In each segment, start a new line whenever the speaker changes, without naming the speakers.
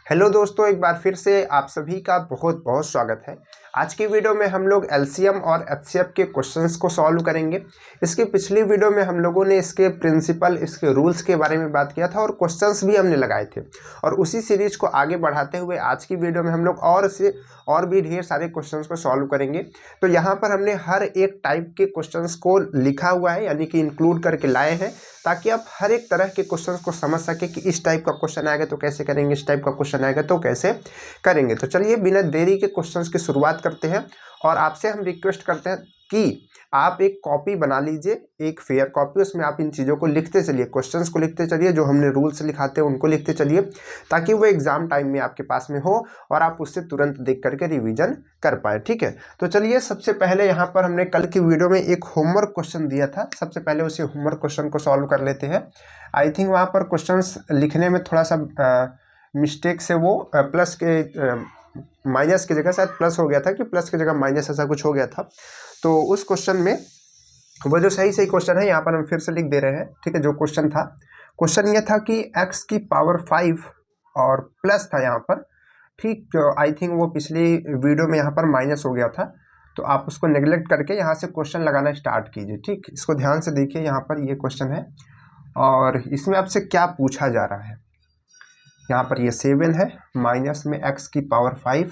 Hello दोस्तों, एक बार फिर से आप सभी का बहुत बहुत स्वागत है। आज की वीडियो में हम लोग एलसीएम और एचसीएफ के क्वेश्चंस को सॉल्व करेंगे। इसकी पिछली वीडियो में हम लोगों ने इसके प्रिंसिपल, इसके रूल्स के बारे में बात किया था और क्वेश्चंस भी हमने लगाए थे। और उसी सीरीज को आगे बढ़ाते हुए आज की वीडियो में हम लोग और भी ढेर सारे क्वेश्चंस को सॉल्व करेंगे। तो यहाँ पर हमने हर एक टाइप के क्वेश्चंस को लिखा हुआ है, यानी कि इंक्लूड करके लाए हैं, ताकि आप हर एक तरह के क्वेश्चंस को समझ सके कि इस टाइप का क्वेश्चन आएगा तो कैसे करेंगे, इस टाइप का क्वेश्चन आएगा तो कैसे करेंगे। तो चलिए बिना देरी के क्वेश्चंस की शुरुआत करते हैं। और आपसे हम रिक्वेस्ट करते हैं कि आप एक कॉपी बना लीजिए, एक फेयर कॉपी। उसमें आप इन चीज़ों को लिखते चलिए, क्वेश्चंस को लिखते चलिए, जो हमने रूल्स लिखाते हैं उनको लिखते चलिए, ताकि वो एग्जाम टाइम में आपके पास में हो और आप उससे तुरंत देख करके रिवीजन कर पाए। ठीक है, तो चलिए सबसे पहले यहाँ पर हमने कल की वीडियो में एक होमवर्क क्वेश्चन दिया था। सबसे पहले उसी होमवर्क क्वेश्चन को सॉल्व कर लेते हैं। आई थिंक वहाँ पर क्वेश्चंस लिखने में थोड़ा सा मिस्टेक से वो प्लस के माइनस की जगह शायद प्लस हो गया था, कि प्लस की जगह माइनस, ऐसा कुछ हो गया था। तो उस क्वेश्चन में वो जो सही क्वेश्चन है यहाँ पर हम फिर से लिख दे रहे हैं। ठीक है, जो क्वेश्चन था, क्वेश्चन ये था कि x की पावर 5 और प्लस था यहाँ पर। ठीक, आई थिंक वो पिछली वीडियो में यहाँ पर माइनस हो गया था, तो आप उसको नेग्लेक्ट करके यहाँ से क्वेश्चन लगाना स्टार्ट कीजिए। ठीक, इसको ध्यान से देखिए, यहाँ पर ये क्वेश्चन है और इसमें आपसे क्या पूछा जा रहा है। यहाँ पर ये 7 है, माइनस में x की पावर 5,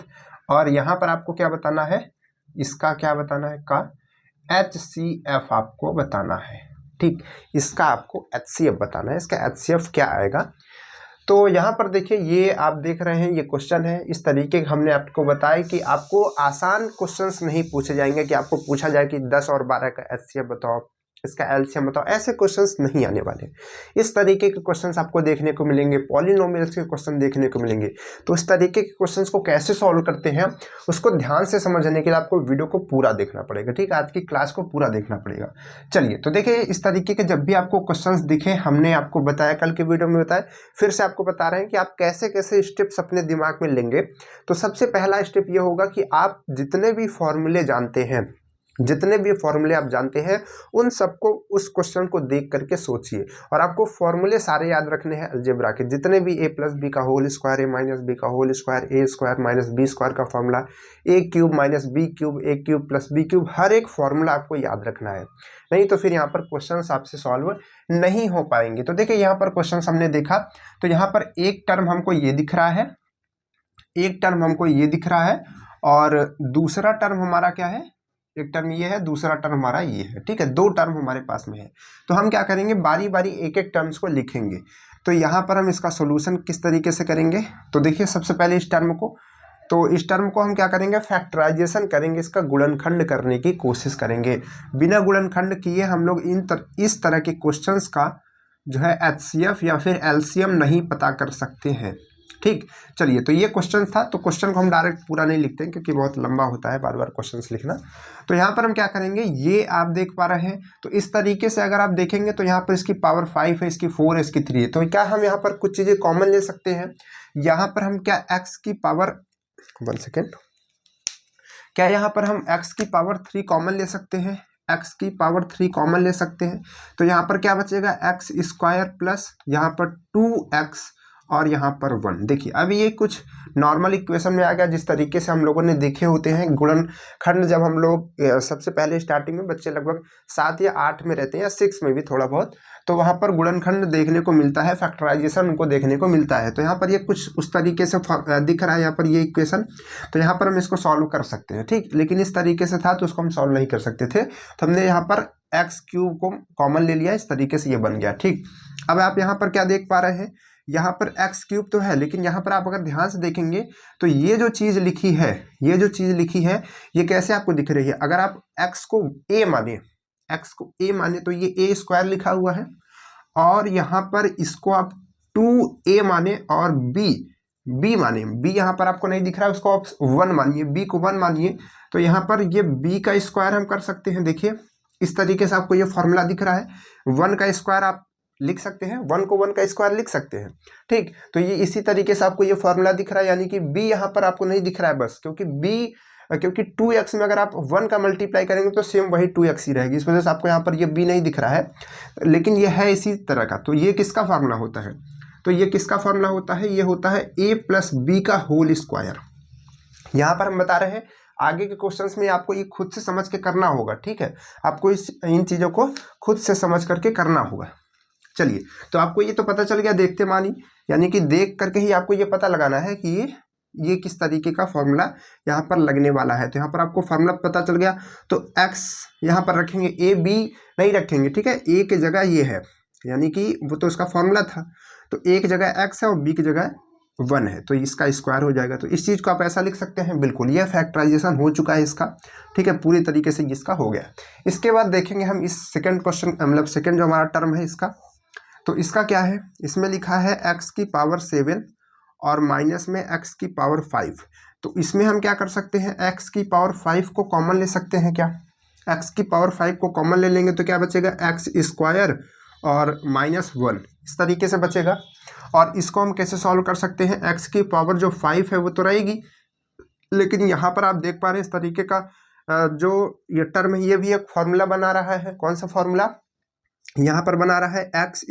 और यहाँ पर आपको क्या बताना है, इसका क्या बताना है, का HCF आपको बताना है। ठीक, इसका आपको HCF बताना है, इसका HCF क्या आएगा। तो यहाँ पर देखिए, ये आप देख रहे हैं, ये क्वेश्चन है। इस तरीके का हमने आपको बताया कि आपको आसान क्वेश्चंस नहीं पूछे जाएंगे कि आपको पूछा जाए कि 10 और 12 का HCF बताओ, इसका एलसीएम बताओ। ऐसे क्वेश्चंस नहीं आने वाले। इस तरीके के क्वेश्चंस आपको देखने को मिलेंगे, पॉलिनोमियल्स के क्वेश्चन देखने को मिलेंगे। तो इस तरीके के क्वेश्चंस को कैसे सॉल्व करते हैं, उसको ध्यान से समझने के लिए आपको वीडियो को पूरा देखना पड़ेगा। ठीक, आज की क्लास को पूरा देखना पड़ेगा। चलिए, तो देखिए, इस तरीके के जब भी आपको क्वेश्चंस दिखे, हमने आपको बताया, कल के वीडियो में बताया, फिर से आपको बता रहे हैं कि आप कैसे कैसे स्टेप्स अपने दिमाग में लेंगे। तो सबसे पहला स्टेप ये होगा कि आप जितने भी फॉर्मूले जानते हैं, जितने भी फॉर्मूले आप जानते हैं, उन सबको उस क्वेश्चन को देख करके सोचिए। और आपको फॉर्मूले सारे याद रखने हैं अलजेब्रा के, जितने भी a प्लस बी का whole square, a minus B का whole square, a square minus B square का formula, a cube minus B cube, a cube plus B cube, हर एक फॉर्मूला आपको याद रखना है। नहीं तो फिर यहाँ पर क्वेश्चन आपसे सॉल्व नहीं हो पाएंगे। तो देखिए, यहाँ पर क्वेश्चन हमने देखा, तो यहाँ पर एक टर्म हमको ये दिख रहा है, एक टर्म हमको ये दिख रहा है, और दूसरा टर्म हमारा क्या है, एक टर्म ये है, दूसरा टर्म हमारा ये है। ठीक है, दो टर्म हमारे पास में है। तो हम क्या करेंगे, बारी बारी एक एक टर्म्स को लिखेंगे। तो यहाँ पर हम इसका सॉल्यूशन किस तरीके से करेंगे, तो देखिए, सबसे पहले इस टर्म को हम क्या करेंगे, फैक्टराइजेशन करेंगे, इसका गुणनखंड करने की कोशिश करेंगे। बिना गुणनखंड किए हम लोग इस तरह के क्वेश्चंस का जो है HCF या फिर LCM नहीं पता कर सकते हैं। ठीक, चलिए, तो ये क्वेश्चन था। तो क्वेश्चन को हम डायरेक्ट पूरा नहीं लिखते हैं, क्योंकि बहुत लंबा होता है बार बार क्वेश्चंस लिखना। तो यहाँ पर हम क्या करेंगे, ये आप देख पा रहे हैं, तो इस तरीके से अगर आप देखेंगे तो यहाँ पर इसकी पावर 5 है, इसकी 4 है, इसकी 3 है। तो क्या हम यहाँ पर कुछ चीज़ें कॉमन ले सकते हैं। यहाँ पर हम क्या x की पावर 1 सेकेंड, क्या यहाँ पर हम x की पावर 3 कॉमन ले सकते हैं, x की पावर 3 कॉमन ले सकते हैं। तो यहाँ पर क्या बचेगा, x स्क्वायर प्लस यहाँ पर 2x और यहाँ पर 1। देखिए, अभी ये कुछ नॉर्मल इक्वेशन में आ गया, जिस तरीके से हम लोगों ने देखे होते हैं गुणनखंड। जब हम लोग सबसे पहले स्टार्टिंग में बच्चे लगभग 7 या 8 में रहते हैं, या 6 में भी थोड़ा बहुत, तो वहाँ पर गुणनखंड देखने को मिलता है, फैक्टराइजेशन उनको देखने को मिलता है। तो यहाँ पर ये कुछ उस तरीके से दिख रहा है यहाँ पर ये इक्वेशन। तो यहाँ पर हम इसको सॉल्व कर सकते हैं। ठीक, लेकिन इस तरीके से था तो उसको हम सॉल्व नहीं कर सकते थे, तो हमने यहाँ पर एक्स क्यूब को कॉमन ले लिया, इस तरीके से ये बन गया। ठीक, अब आप यहाँ पर क्या देख पा रहे हैं, यहाँ पर एक्स क्यूब तो है, लेकिन यहाँ पर आप अगर ध्यान से देखेंगे तो ये जो चीज़ लिखी है, ये कैसे आपको दिख रही है। अगर आप एक्स को a माने, तो ये a स्क्वायर लिखा हुआ है, और यहाँ पर इसको आप 2a माने और b माने, b यहाँ पर आपको नहीं दिख रहा है, उसको आप 1 मानिए, b को 1 मानिए। तो यहाँ पर ये b का स्क्वायर हम कर सकते हैं। देखिए, इस तरीके से आपको ये फॉर्मूला दिख रहा है, 1 का स्क्वायर आप लिख सकते हैं, 1 को 1 का स्क्वायर लिख सकते हैं। ठीक, तो ये इसी तरीके से आपको ये फॉर्मूला दिख रहा है, यानी कि b यहाँ पर आपको नहीं दिख रहा है बस, क्योंकि 2x में अगर आप 1 का मल्टीप्लाई करेंगे तो सेम वही 2x ही रहेगी। इस वजह से आपको यहाँ पर ये b नहीं दिख रहा है, लेकिन ये है इसी तरह का। तो ये किसका फार्मूला होता है, तो ये किसका फॉर्मूला होता है, ये होता है a प्लस बी का होल स्क्वायर। यहाँ पर हम बता रहे हैं आगे के क्वेश्चंस में आपको ये खुद से समझ के करना होगा, ठीक है, आपको इन चीज़ों को खुद से समझ करके करना होगा। चलिए, तो आपको ये तो पता चल गया देखते मानी, यानी कि देख करके ही आपको ये पता लगाना है कि ये किस तरीके का फॉर्मूला यहाँ पर लगने वाला है। तो यहाँ पर आपको फॉर्मूला पता चल गया, तो x यहाँ पर रखेंगे, a b नहीं रखेंगे, ठीक है, a की जगह ये है, यानी कि वो तो उसका फॉर्मूला था, तो a की जगह x है और b की जगह 1 है, तो इसका स्क्वायर हो जाएगा। तो इस चीज़ को आप ऐसा लिख सकते हैं, बिल्कुल ये फैक्टराइजेशन हो चुका है इसका, ठीक है, पूरी तरीके से इसका हो गया। इसके बाद देखेंगे हम इस सेकेंड क्वेश्चन, मतलब सेकेंड जो हमारा टर्म है इसका, तो इसका क्या है, इसमें लिखा है x की पावर 7 और माइनस में x की पावर 5। तो इसमें हम क्या कर सकते हैं, x की पावर 5 को कॉमन ले सकते हैं क्या, x की पावर 5 को कॉमन ले लेंगे तो क्या बचेगा, x स्क्वायर और माइनस 1, इस तरीके से बचेगा। और इसको हम कैसे सॉल्व कर सकते हैं, x की पावर जो 5 है वो तो रहेगी, लेकिन यहाँ पर आप देख पा रहे हैं इस तरीके का जो ये टर्म है ये भी एक फॉर्मूला बना रहा है। कौन सा फॉर्मूला यहाँ पर बना रहा है, एक्स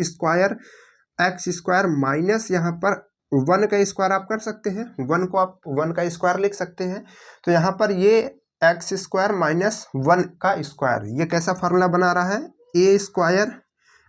स्क्वायर माइनस यहाँ पर 1 का स्क्वायर आप कर सकते हैं, 1 को आप 1 का स्क्वायर लिख सकते हैं। तो यहाँ पर ये एक्स स्क्वायर माइनस 1 का स्क्वायर, ये कैसा फार्मूला बना रहा है, A square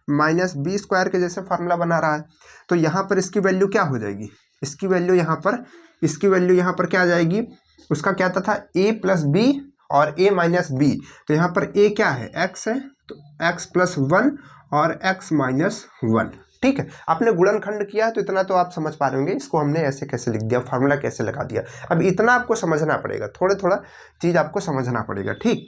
minus B square के जैसे फार्मूला बना रहा है। तो यहाँ पर इसकी वैल्यू क्या हो जाएगी, इसकी वैल्यू यहाँ पर क्या आ जाएगी, उसका क्या था ए प्लस बी और ए माइनस बी। तो यहाँ पर ए क्या है, एक्स है, तो एक्स प्लस 1 और एक्स माइनस 1, ठीक है। आपने गुणनखंड किया तो इतना तो आप समझ पा रहे होंगे, इसको हमने ऐसे कैसे लिख दिया, फार्मूला कैसे लगा दिया। अब इतना आपको समझना पड़ेगा, थोड़ा थोड़ा चीज़ आपको समझना पड़ेगा, ठीक।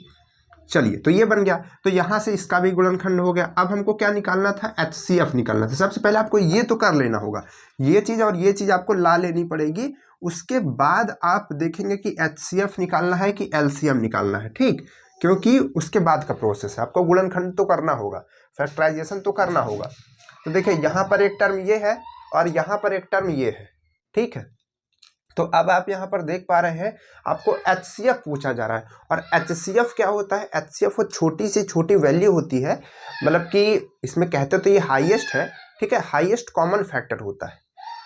चलिए, तो ये बन गया, तो यहाँ से इसका भी गुणनखंड हो गया। अब हमको क्या निकालना था, HCF निकालना था। सबसे पहले आपको ये तो कर लेना होगा, ये चीज़ और ये चीज़ आपको ला लेनी पड़ेगी। उसके बाद आप देखेंगे कि HCF निकालना है कि LCM निकालना है, ठीक, क्योंकि उसके बाद का प्रोसेस है। आपको गुणनखंड तो करना होगा, फैक्टराइजेशन तो करना होगा। तो देखिए यहाँ पर एक टर्म ये है और यहाँ पर एक टर्म ये है, ठीक है। तो अब आप यहाँ पर देख पा रहे हैं आपको HCF पूछा जा रहा है, और HCF क्या होता है, HCF वो छोटी से छोटी वैल्यू होती है, मतलब कि इसमें कहते तो ये हाईएस्ट है, ठीक है, हाईएस्ट कॉमन फैक्टर होता है,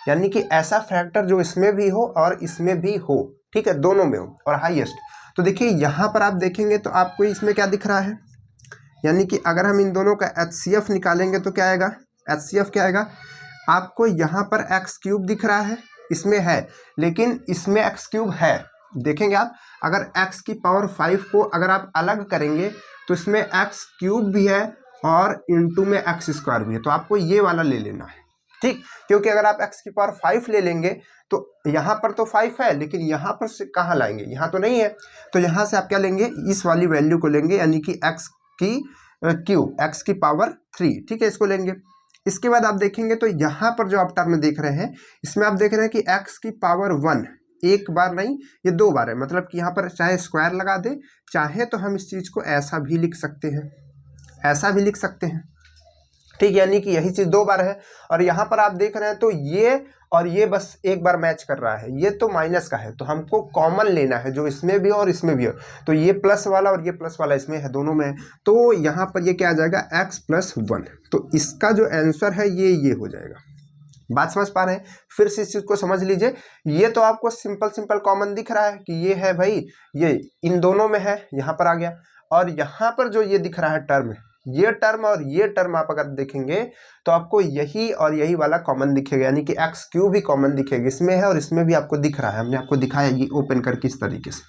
यानी कि ऐसा फैक्टर जो इसमें भी हो और इसमें भी हो, ठीक है, दोनों में हो और हाईएस्ट। तो देखिए यहाँ पर आप देखेंगे तो आपको इसमें क्या दिख रहा है, यानी कि अगर हम इन दोनों का HCF निकालेंगे तो क्या आएगा, HCF क्या आएगा, आपको यहाँ पर एक्स क्यूब दिख रहा है, इसमें है, लेकिन इसमें एक्स क्यूब है, देखेंगे आप, अगर एक्स की पावर 5 को अगर आप अलग करेंगे तो इसमें एक्स क्यूब भी है और इनटू में एक्स स्क्वायर भी है। तो आपको ये वाला ले लेना है, ठीक, क्योंकि अगर आप एक्स की पावर 5 ले लेंगे तो यहाँ पर तो 5 है, लेकिन यहाँ पर से कहाँ लाएंगे, यहाँ तो नहीं है। तो यहाँ से आप क्या लेंगे, इस वाली वैल्यू को लेंगे, यानी कि एक्स की क्यूब, एक्स की पावर 3, ठीक है, इसको लेंगे। इसके बाद आप देखेंगे तो यहाँ पर जो आप टर्म देख रहे हैं, इसमें आप देख रहे हैं कि x की पावर 1 एक बार नहीं, ये 2 बार है, मतलब कि यहाँ पर चाहे स्क्वायर लगा दे, चाहे तो हम इस चीज़ को ऐसा भी लिख सकते हैं, ऐसा भी लिख सकते हैं, ठीक, यानी कि यही चीज़ 2 बार है। और यहाँ पर आप देख रहे हैं तो ये और ये बस एक बार मैच कर रहा है, ये तो माइनस का है, तो हमको कॉमन लेना है जो इसमें भी हो और इसमें भी हो। तो ये प्लस वाला और ये प्लस वाला इसमें है, दोनों में है, तो यहाँ पर ये क्या आ जाएगा, x प्लस 1। तो इसका जो आंसर है ये हो जाएगा। बात समझ पा रहे हैं, फिर से इस चीज़ को समझ लीजिए। ये तो आपको सिंपल कॉमन दिख रहा है कि ये है भाई, ये इन दोनों में है, यहाँ पर आ गया। और यहाँ पर जो ये दिख रहा है टर्म, ये टर्म और ये टर्म आप अगर देखेंगे तो आपको यही और यही वाला कॉमन दिखेगा, यानी कि एक्स क्यूब भी कॉमन दिखेगा, इसमें है और इसमें भी आपको दिख रहा है। हमने आपको दिखाया ये ओपन करके इस तरीके से,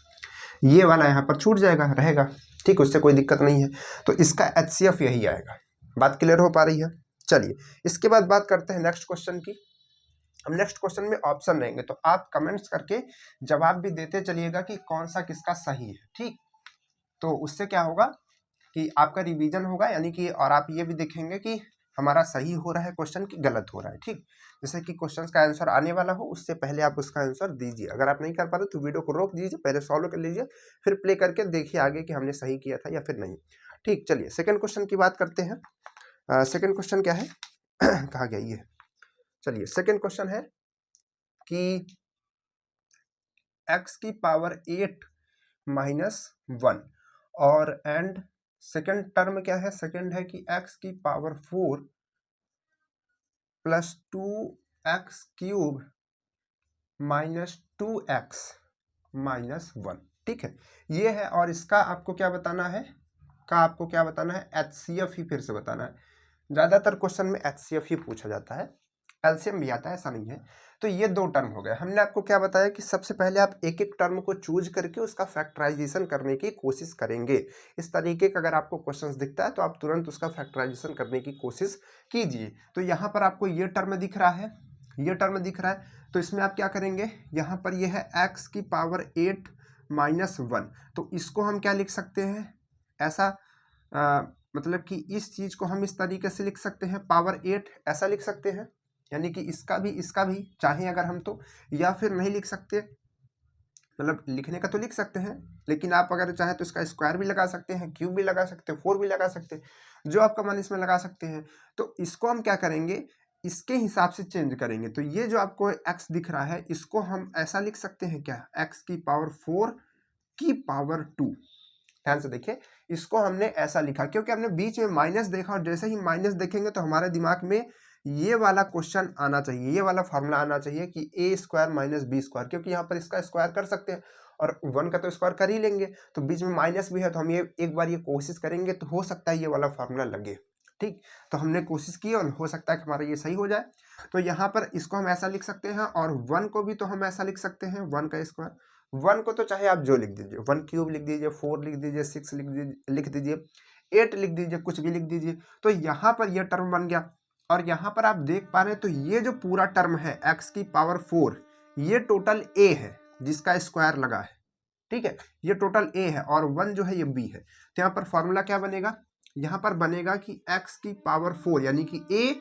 ये वाला यहाँ पर छूट जाएगा, रहेगा, ठीक, उससे कोई दिक्कत नहीं है। तो इसका HCF यही आएगा। बात क्लियर हो पा रही है। चलिए, इसके बाद बात करते हैं नेक्स्ट क्वेश्चन की। हम नेक्स्ट क्वेश्चन में ऑप्शन रहेंगे, तो आप कमेंट्स करके जवाब भी देते चलिएगा कि कौन सा किसका सही है, ठीक। तो उससे क्या होगा कि आपका रिवीजन होगा, यानी कि, और आप ये भी देखेंगे कि हमारा सही हो रहा है क्वेश्चन कि गलत हो रहा है, ठीक। जैसे कि क्वेश्चन का आंसर आने वाला हो, उससे पहले आप उसका आंसर दीजिए। अगर आप नहीं कर पा रहे तो वीडियो को रोक दीजिए, पहले सॉल्व कर लीजिए, फिर प्ले करके देखिए आगे कि हमने सही किया था या फिर नहीं, ठीक। चलिए, सेकेंड क्वेश्चन की बात करते हैं। सेकेंड क्वेश्चन क्या है कहाँ गया ये, चलिए, सेकेंड क्वेश्चन है कि x की पावर 8 माइनस 1 और एंड सेकेंड टर्म क्या है, सेकेंड है कि x की power 4 plus 2 x cube minus 2x minus 1। ठीक है, ये है। और इसका आपको क्या बताना है, HCF ही फिर से बताना है। ज़्यादातर क्वेश्चन में HCF ही पूछा जाता है, एलसीएम भी आता है, ऐसा नहीं है। तो ये दो टर्म हो गए। हमने आपको क्या बताया कि सबसे पहले आप एक एक टर्म को चूज करके उसका फैक्टराइजेशन करने की कोशिश करेंगे। इस तरीके का अगर आपको क्वेश्चन दिखता है तो आप तुरंत उसका फैक्टराइजेशन करने की कोशिश कीजिए। तो यहाँ पर आपको ये टर्म दिख रहा है, तो इसमें आप क्या करेंगे, यहाँ पर ये है x की पावर 8 माइनस 1। तो इसको हम क्या लिख सकते हैं, ऐसा मतलब कि इस चीज को हम इस तरीके से लिख सकते हैं, पावर 8 ऐसा लिख सकते हैं, यानी कि इसका भी चाहे अगर हम तो, या फिर नहीं लिख सकते, मतलब लिखने का तो लिख सकते हैं, लेकिन आप अगर चाहें तो इसका स्क्वायर भी लगा सकते हैं, क्यूब भी लगा सकते हैं, 4 भी लगा सकते हैं, जो आपका मन इसमें लगा सकते हैं। तो इसको हम क्या करेंगे, इसके हिसाब से चेंज करेंगे। तो ये जो आपको x दिख रहा है, इसको हम ऐसा लिख सकते हैं क्या, x की पावर 4 की पावर 2। ध्यान से देखिए, इसको हमने ऐसा लिखा क्योंकि हमने बीच में माइनस देखा, और जैसे ही माइनस देखेंगे तो हमारे दिमाग में ये वाला क्वेश्चन आना चाहिए, ये वाला फॉर्मूला आना चाहिए कि a square minus B square, क्योंकि यहाँ पर इसका स्क्वायर कर सकते हैं और 1 का तो स्क्वायर कर ही लेंगे। तो बीच में माइनस भी है, तो हम ये एक बार ये कोशिश करेंगे तो हो सकता है ये वाला फॉर्मूला लगे। ठीक, तो हमने कोशिश की और हो सकता है कि हमारा ये सही हो जाए। तो यहाँ पर इसको हम ऐसा लिख सकते हैं, और 1 को भी तो हम ऐसा लिख सकते हैं, 1 का स्क्वायर। 1 को तो चाहे आप जो लिख दीजिए, 1 क्यूब लिख दीजिए, 4 लिख दीजिए, 6 लिख दीजिए, 8 लिख दीजिए, कुछ भी लिख दीजिए। तो यहाँ पर यह टर्म बन गया। और यहाँ पर आप देख पा रहे हैं, तो ये जो पूरा टर्म है x की पावर 4, ये टोटल a है जिसका स्क्वायर लगा है। ठीक है, ये टोटल a है, और 1 जो है ये b है। तो यहाँ पर फॉर्मूला क्या बनेगा, यहाँ पर बनेगा कि x की पावर 4 यानी कि a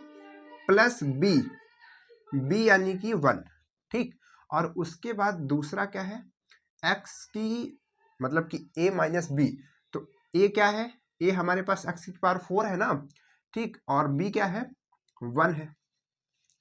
प्लस b यानी कि 1। ठीक, और उसके बाद दूसरा क्या है, x की मतलब कि a माइनस बी। तो a क्या है, a हमारे पास x की पावर 4 है ना, ठीक, और b क्या है, 1 है,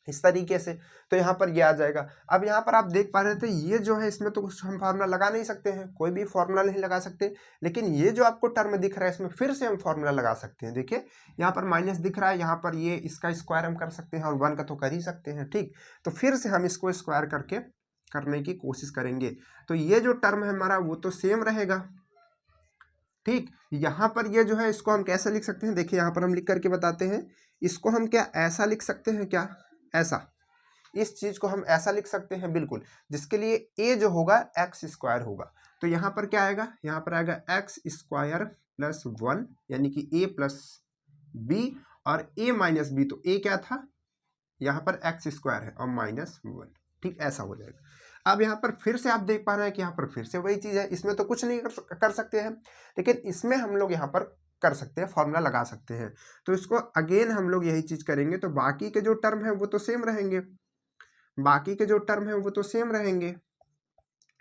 इस तरीके से। तो यहाँ पर ये आ जाएगा। अब यहाँ पर आप देख पा रहे थे, ये जो है इसमें तो कुछ हम फार्मूला लगा नहीं सकते हैं, कोई भी फार्मूला नहीं लगा सकते, लेकिन ये जो आपको टर्म दिख रहा है इसमें फिर से हम फार्मूला लगा सकते हैं। देखिए यहाँ पर माइनस दिख रहा है, यहाँ पर ये इसका स्क्वायर हम कर सकते हैं, और 1 का तो कर ही सकते हैं। ठीक, तो फिर से हम इसको स्क्वायर करके करने की कोशिश करेंगे। तो ये जो टर्म है हमारा वो तो सेम रहेगा। ठीक, यहाँ पर ये जो है इसको हम कैसे लिख सकते हैं, देखिए यहाँ पर हम लिख करके बताते हैं। इसको हम क्या ऐसा लिख सकते हैं क्या, ऐसा, इस चीज को हम ऐसा लिख सकते हैं बिल्कुल, जिसके लिए a जो होगा x स्क्वायर होगा। तो यहाँ पर क्या आएगा, यहाँ पर आएगा x स्क्वायर प्लस 1 यानी कि a प्लस b, और a माइनस बी, तो a क्या था, यहाँ पर x स्क्वायर है और माइनस 1। ठीक, ऐसा हो जाएगा। अब यहाँ पर फिर से आप देख पा रहे हैं कि यहाँ पर फिर से वही चीज है, इसमें तो कुछ नहीं कर सकते हैं, लेकिन इसमें हम लोग यहाँ पर कर सकते हैं, फॉर्मूला लगा सकते हैं। तो इसको अगेन हम लोग यही चीज करेंगे। तो बाकी के जो टर्म है वो तो सेम रहेंगे,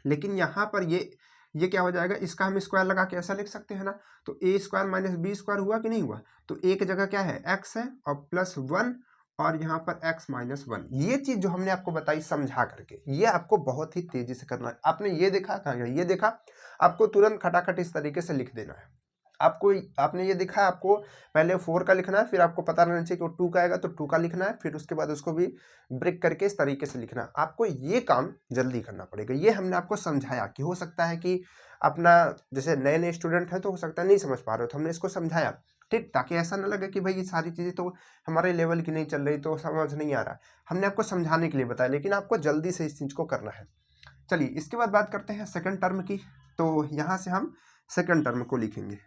लेकिन यहाँ पर ये क्या हो जाएगा, इसका हम स्क्वायर लगा के ऐसा लिख सकते हैं ना। तो a square minus B square हुआ कि नहीं हुआ, तो a की जगह क्या है, x है, और प्लस 1, और यहाँ पर x माइनस 1। ये चीज जो हमने आपको बताई समझा करके, ये आपको बहुत ही तेजी से करना है। आपने ये देखा कहाँ गया, ये देखा, आपको तुरंत खटाखट इस तरीके से लिख देना है। आपने ये देखा, आपको पहले 4 का लिखना है, फिर आपको पता रहना चाहिए कि वो 2 का आएगा तो 2 का लिखना है, फिर उसके बाद उसको भी ब्रेक करके इस तरीके से लिखना है। आपको ये काम जल्दी करना पड़ेगा। ये हमने आपको समझाया कि हो सकता है कि अपना जैसे नए नए स्टूडेंट हैं तो हो सकता है नहीं समझ पा रहे हो, तो हमने इसको समझाया, ठीक, ताकि ऐसा ना लगे कि भाई ये सारी चीज़ें तो हमारे लेवल की नहीं चल रही, तो समझ नहीं आ रहा। हमने आपको समझाने के लिए बताया, लेकिन आपको जल्दी से इस चीज़ को करना है। चलिए इसके बाद बात करते हैं सेकंड टर्म की। तो यहाँ से हम सेकंड टर्म को लिखेंगे।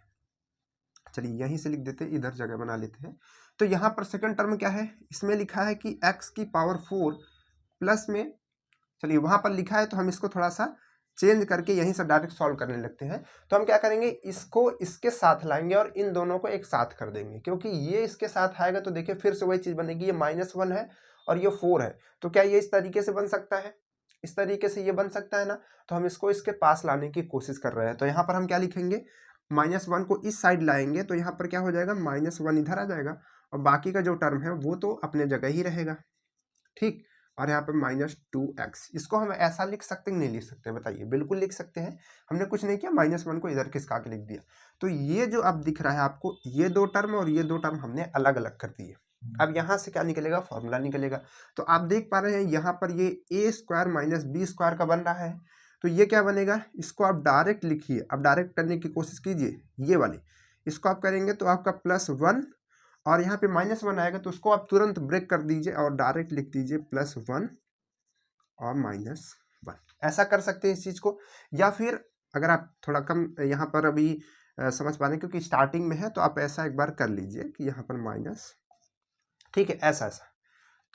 चलिए यहीं से लिख देते हैं, इधर जगह बना लेते हैं। तो यहाँ पर सेकंड टर्म क्या है, इसमें लिखा है कि x की पावर 4 प्लस में, चलिए वहाँ पर लिखा है तो हम इसको थोड़ा सा चेंज करके यहीं से डायरेक्ट सॉल्व करने लगते हैं। तो हम क्या करेंगे, इसको इसके साथ लाएंगे और इन दोनों को एक साथ कर देंगे, क्योंकि ये इसके साथ आएगा तो देखिए फिर से वही चीज़ बनेगी, ये -1 है और ये 4 है। तो क्या ये इस तरीके से बन सकता है, इस तरीके से ये बन सकता है ना। तो हम इसको इसके पास लाने की कोशिश कर रहे हैं। तो यहाँ पर हम क्या लिखेंगे, -1 को इस साइड लाएंगे तो यहाँ पर क्या हो जाएगा, -1 इधर आ जाएगा, और बाकी का जो टर्म है वो तो अपने जगह ही रहेगा। ठीक, और यहाँ पे -2x, इसको हम ऐसा लिख सकते हैं नहीं लिख सकते, बताइए, बिल्कुल लिख सकते हैं। हमने कुछ नहीं किया, -1 को इधर खिसका के लिख दिया। तो ये जो अब दिख रहा है आपको, ये दो टर्म और ये दो टर्म हमने अलग अलग कर दिए। अब यहाँ से क्या निकलेगा, फॉर्मूला निकलेगा। तो आप देख पा रहे हैं यहाँ पर ये ए स्क्वायर माइनस बी स्क्वायर का बन रहा है, तो ये क्या बनेगा, इसको आप डायरेक्ट लिखिए। अब डायरेक्ट करने की कोशिश कीजिए, ये वाले इसको आप करेंगे तो आपका +1 और यहाँ पे -1 आएगा, तो उसको आप तुरंत ब्रेक कर दीजिए और डायरेक्ट लिख दीजिए +1 और -1। ऐसा कर सकते हैं इस चीज़ को। या फिर अगर आप थोड़ा कम यहाँ पर अभी समझ पा रहे हैं क्योंकि स्टार्टिंग में है, तो आप ऐसा एक बार कर लीजिए कि यहाँ पर माइनस, ठीक है, ऐसा ऐसा।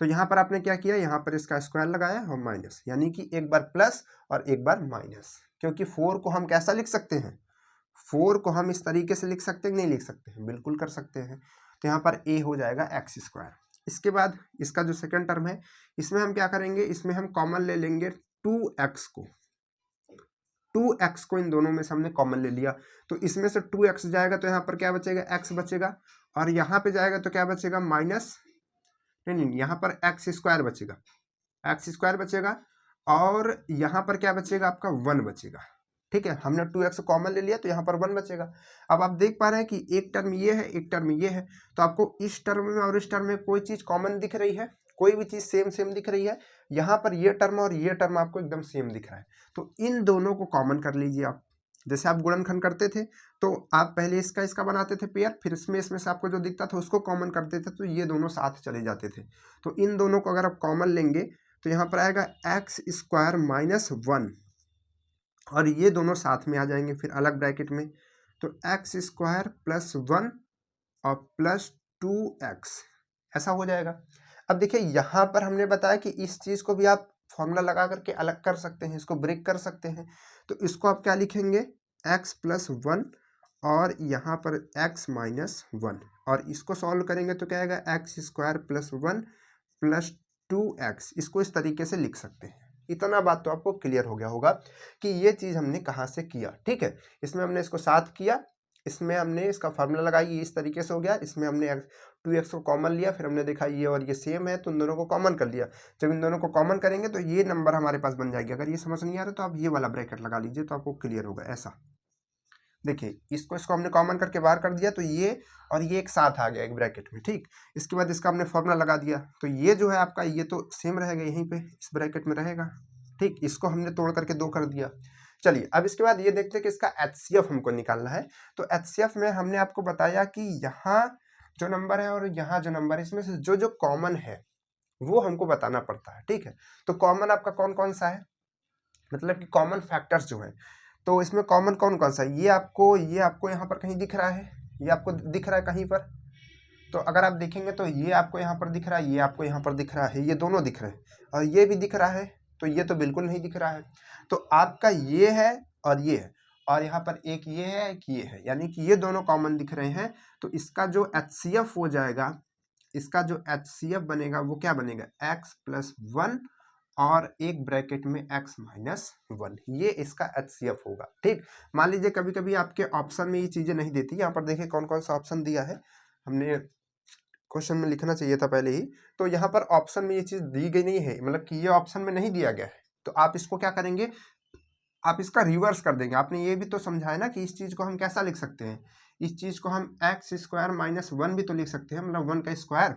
तो यहाँ पर आपने क्या किया, यहाँ पर इसका स्क्वायर लगाया और माइनस, यानी कि एक बार प्लस और एक बार माइनस। क्योंकि 4 को हम कैसा लिख सकते हैं, 4 को हम इस तरीके से लिख सकते हैं, नहीं लिख सकते हैं, बिल्कुल कर सकते हैं। तो यहाँ पर a हो जाएगा x²। इसके बाद इसका जो सेकंड टर्म है, इसमें हम क्या करेंगे, इसमें हम कॉमन ले लेंगे 2x को। 2x को इन दोनों में से हमने कॉमन ले लिया, तो इसमें से 2x जाएगा तो यहाँ पर क्या बचेगा, x बचेगा, और यहाँ पे जाएगा तो क्या बचेगा, माइनस, नहीं, यहाँ पर x² बचेगा, x² बचेगा, और यहाँ पर क्या बचेगा, आपका 1 बचेगा। ठीक है, हमने 2x कॉमन ले लिया तो यहाँ पर 1 बचेगा। अब आप देख पा रहे हैं कि एक टर्म ये है, एक टर्म ये है, तो आपको इस टर्म में और इस टर्म में कोई चीज़ कॉमन दिख रही है, कोई भी चीज़ सेम सेम दिख रही है। यहाँ पर ये टर्म और ये टर्म आपको एकदम सेम दिख रहा है, तो इन दोनों को कॉमन कर लीजिए आप। जैसे आप गुणनखंड करते थे तो आप पहले इसका इसका बनाते थे पेयर, फिर इसमें से आपको जो दिखता था उसको कॉमन करते थे, तो ये दोनों साथ चले जाते थे। तो इन दोनों को अगर आप कॉमन लेंगे तो यहाँ पर आएगा x² - 1, और ये दोनों साथ में आ जाएंगे फिर अलग ब्रैकेट में, तो x² + 1 और +2x, ऐसा हो जाएगा। अब देखिए यहाँ पर हमने बताया कि इस चीज़ को भी आप फॉर्मूला लगा करके अलग कर सकते हैं, इसको ब्रेक कर सकते हैं। तो इसको आप क्या लिखेंगे, x + 1 और यहाँ पर x - 1, और इसको सॉल्व करेंगे तो क्या आएगा, x² + 1 + 2x। इसको इस तरीके से लिख सकते हैं। इतना बात तो आपको क्लियर हो गया होगा कि ये चीज़ हमने कहाँ से किया। ठीक है, इसमें हमने इसको 7 किया, इसमें हमने इसका फार्मूला लगाई, ये इस तरीके से हो गया। इसमें हमने 2x को कॉमन लिया, फिर हमने देखा ये और ये सेम है तो इन दोनों को कॉमन कर लिया। जब इन दोनों को कॉमन करेंगे तो ये नंबर हमारे पास बन जाएगी। अगर ये समझ नहीं आ रहा तो आप ये वाला ब्रैकेट लगा लीजिए तो आपको क्लियर होगा। ऐसा देखिए, इसको हमने कॉमन करके बाहर कर दिया, तो ये और ये एक साथ आ गया एक ब्रैकेट में। ठीक, इसके बाद इसका हमने फॉर्मूला लगा दिया, तो ये जो है आपका ये तो सेम रहेगा, यहीं पे इस ब्रैकेट में रहेगा। ठीक, इसको हमने तोड़ करके 2 कर दिया। चलिए अब इसके बाद ये देखते हैं कि इसका HCF हमको निकालना है। तो HCF में हमने आपको बताया कि यहाँ जो नंबर है और यहाँ जो नंबर है, इसमें से जो जो कॉमन है वो हमको बताना पड़ता है। ठीक है, तो कॉमन आपका कौन कौन सा है, मतलब कि कॉमन फैक्टर्स जो हैं, तो इसमें कॉमन कौन कौन सा है, ये आपको यहाँ पर कहीं दिख रहा है, ये आपको दिख रहा है कहीं पर। तो अगर आप देखेंगे तो ये आपको यहाँ पर दिख रहा है, ये आपको यहाँ पर दिख रहा है, ये दोनों दिख रहे हैं, और ये भी दिख रहा है, तो ये तो बिल्कुल नहीं दिख रहा है। तो आपका ये है और ये है, और यहाँ पर एक ये है एक ये है, यानी कि ये दोनों कॉमन दिख रहे हैं। तो इसका जो HCF हो जाएगा, इसका जो HCF बनेगा वो क्या बनेगा, x + 1 और एक ब्रैकेट में x - 1, ये इसका HCF होगा। ठीक, मान लीजिए कभी कभी आपके ऑप्शन में ये चीज़ें नहीं देती, यहाँ पर देखिए कौन कौन सा ऑप्शन दिया है, हमने क्वेश्चन में लिखना चाहिए था पहले ही। तो यहाँ पर ऑप्शन में ये चीज़ दी गई नहीं है, मतलब कि ये ऑप्शन में नहीं दिया गया है। तो आप इसको क्या करेंगे, आप इसका रिवर्स कर देंगे। आपने ये भी तो समझा है ना कि इस चीज़ को हम कैसा लिख सकते हैं, इस चीज़ को हम x² - 1 भी तो लिख सकते हैं, मतलब 1 का स्क्वायर,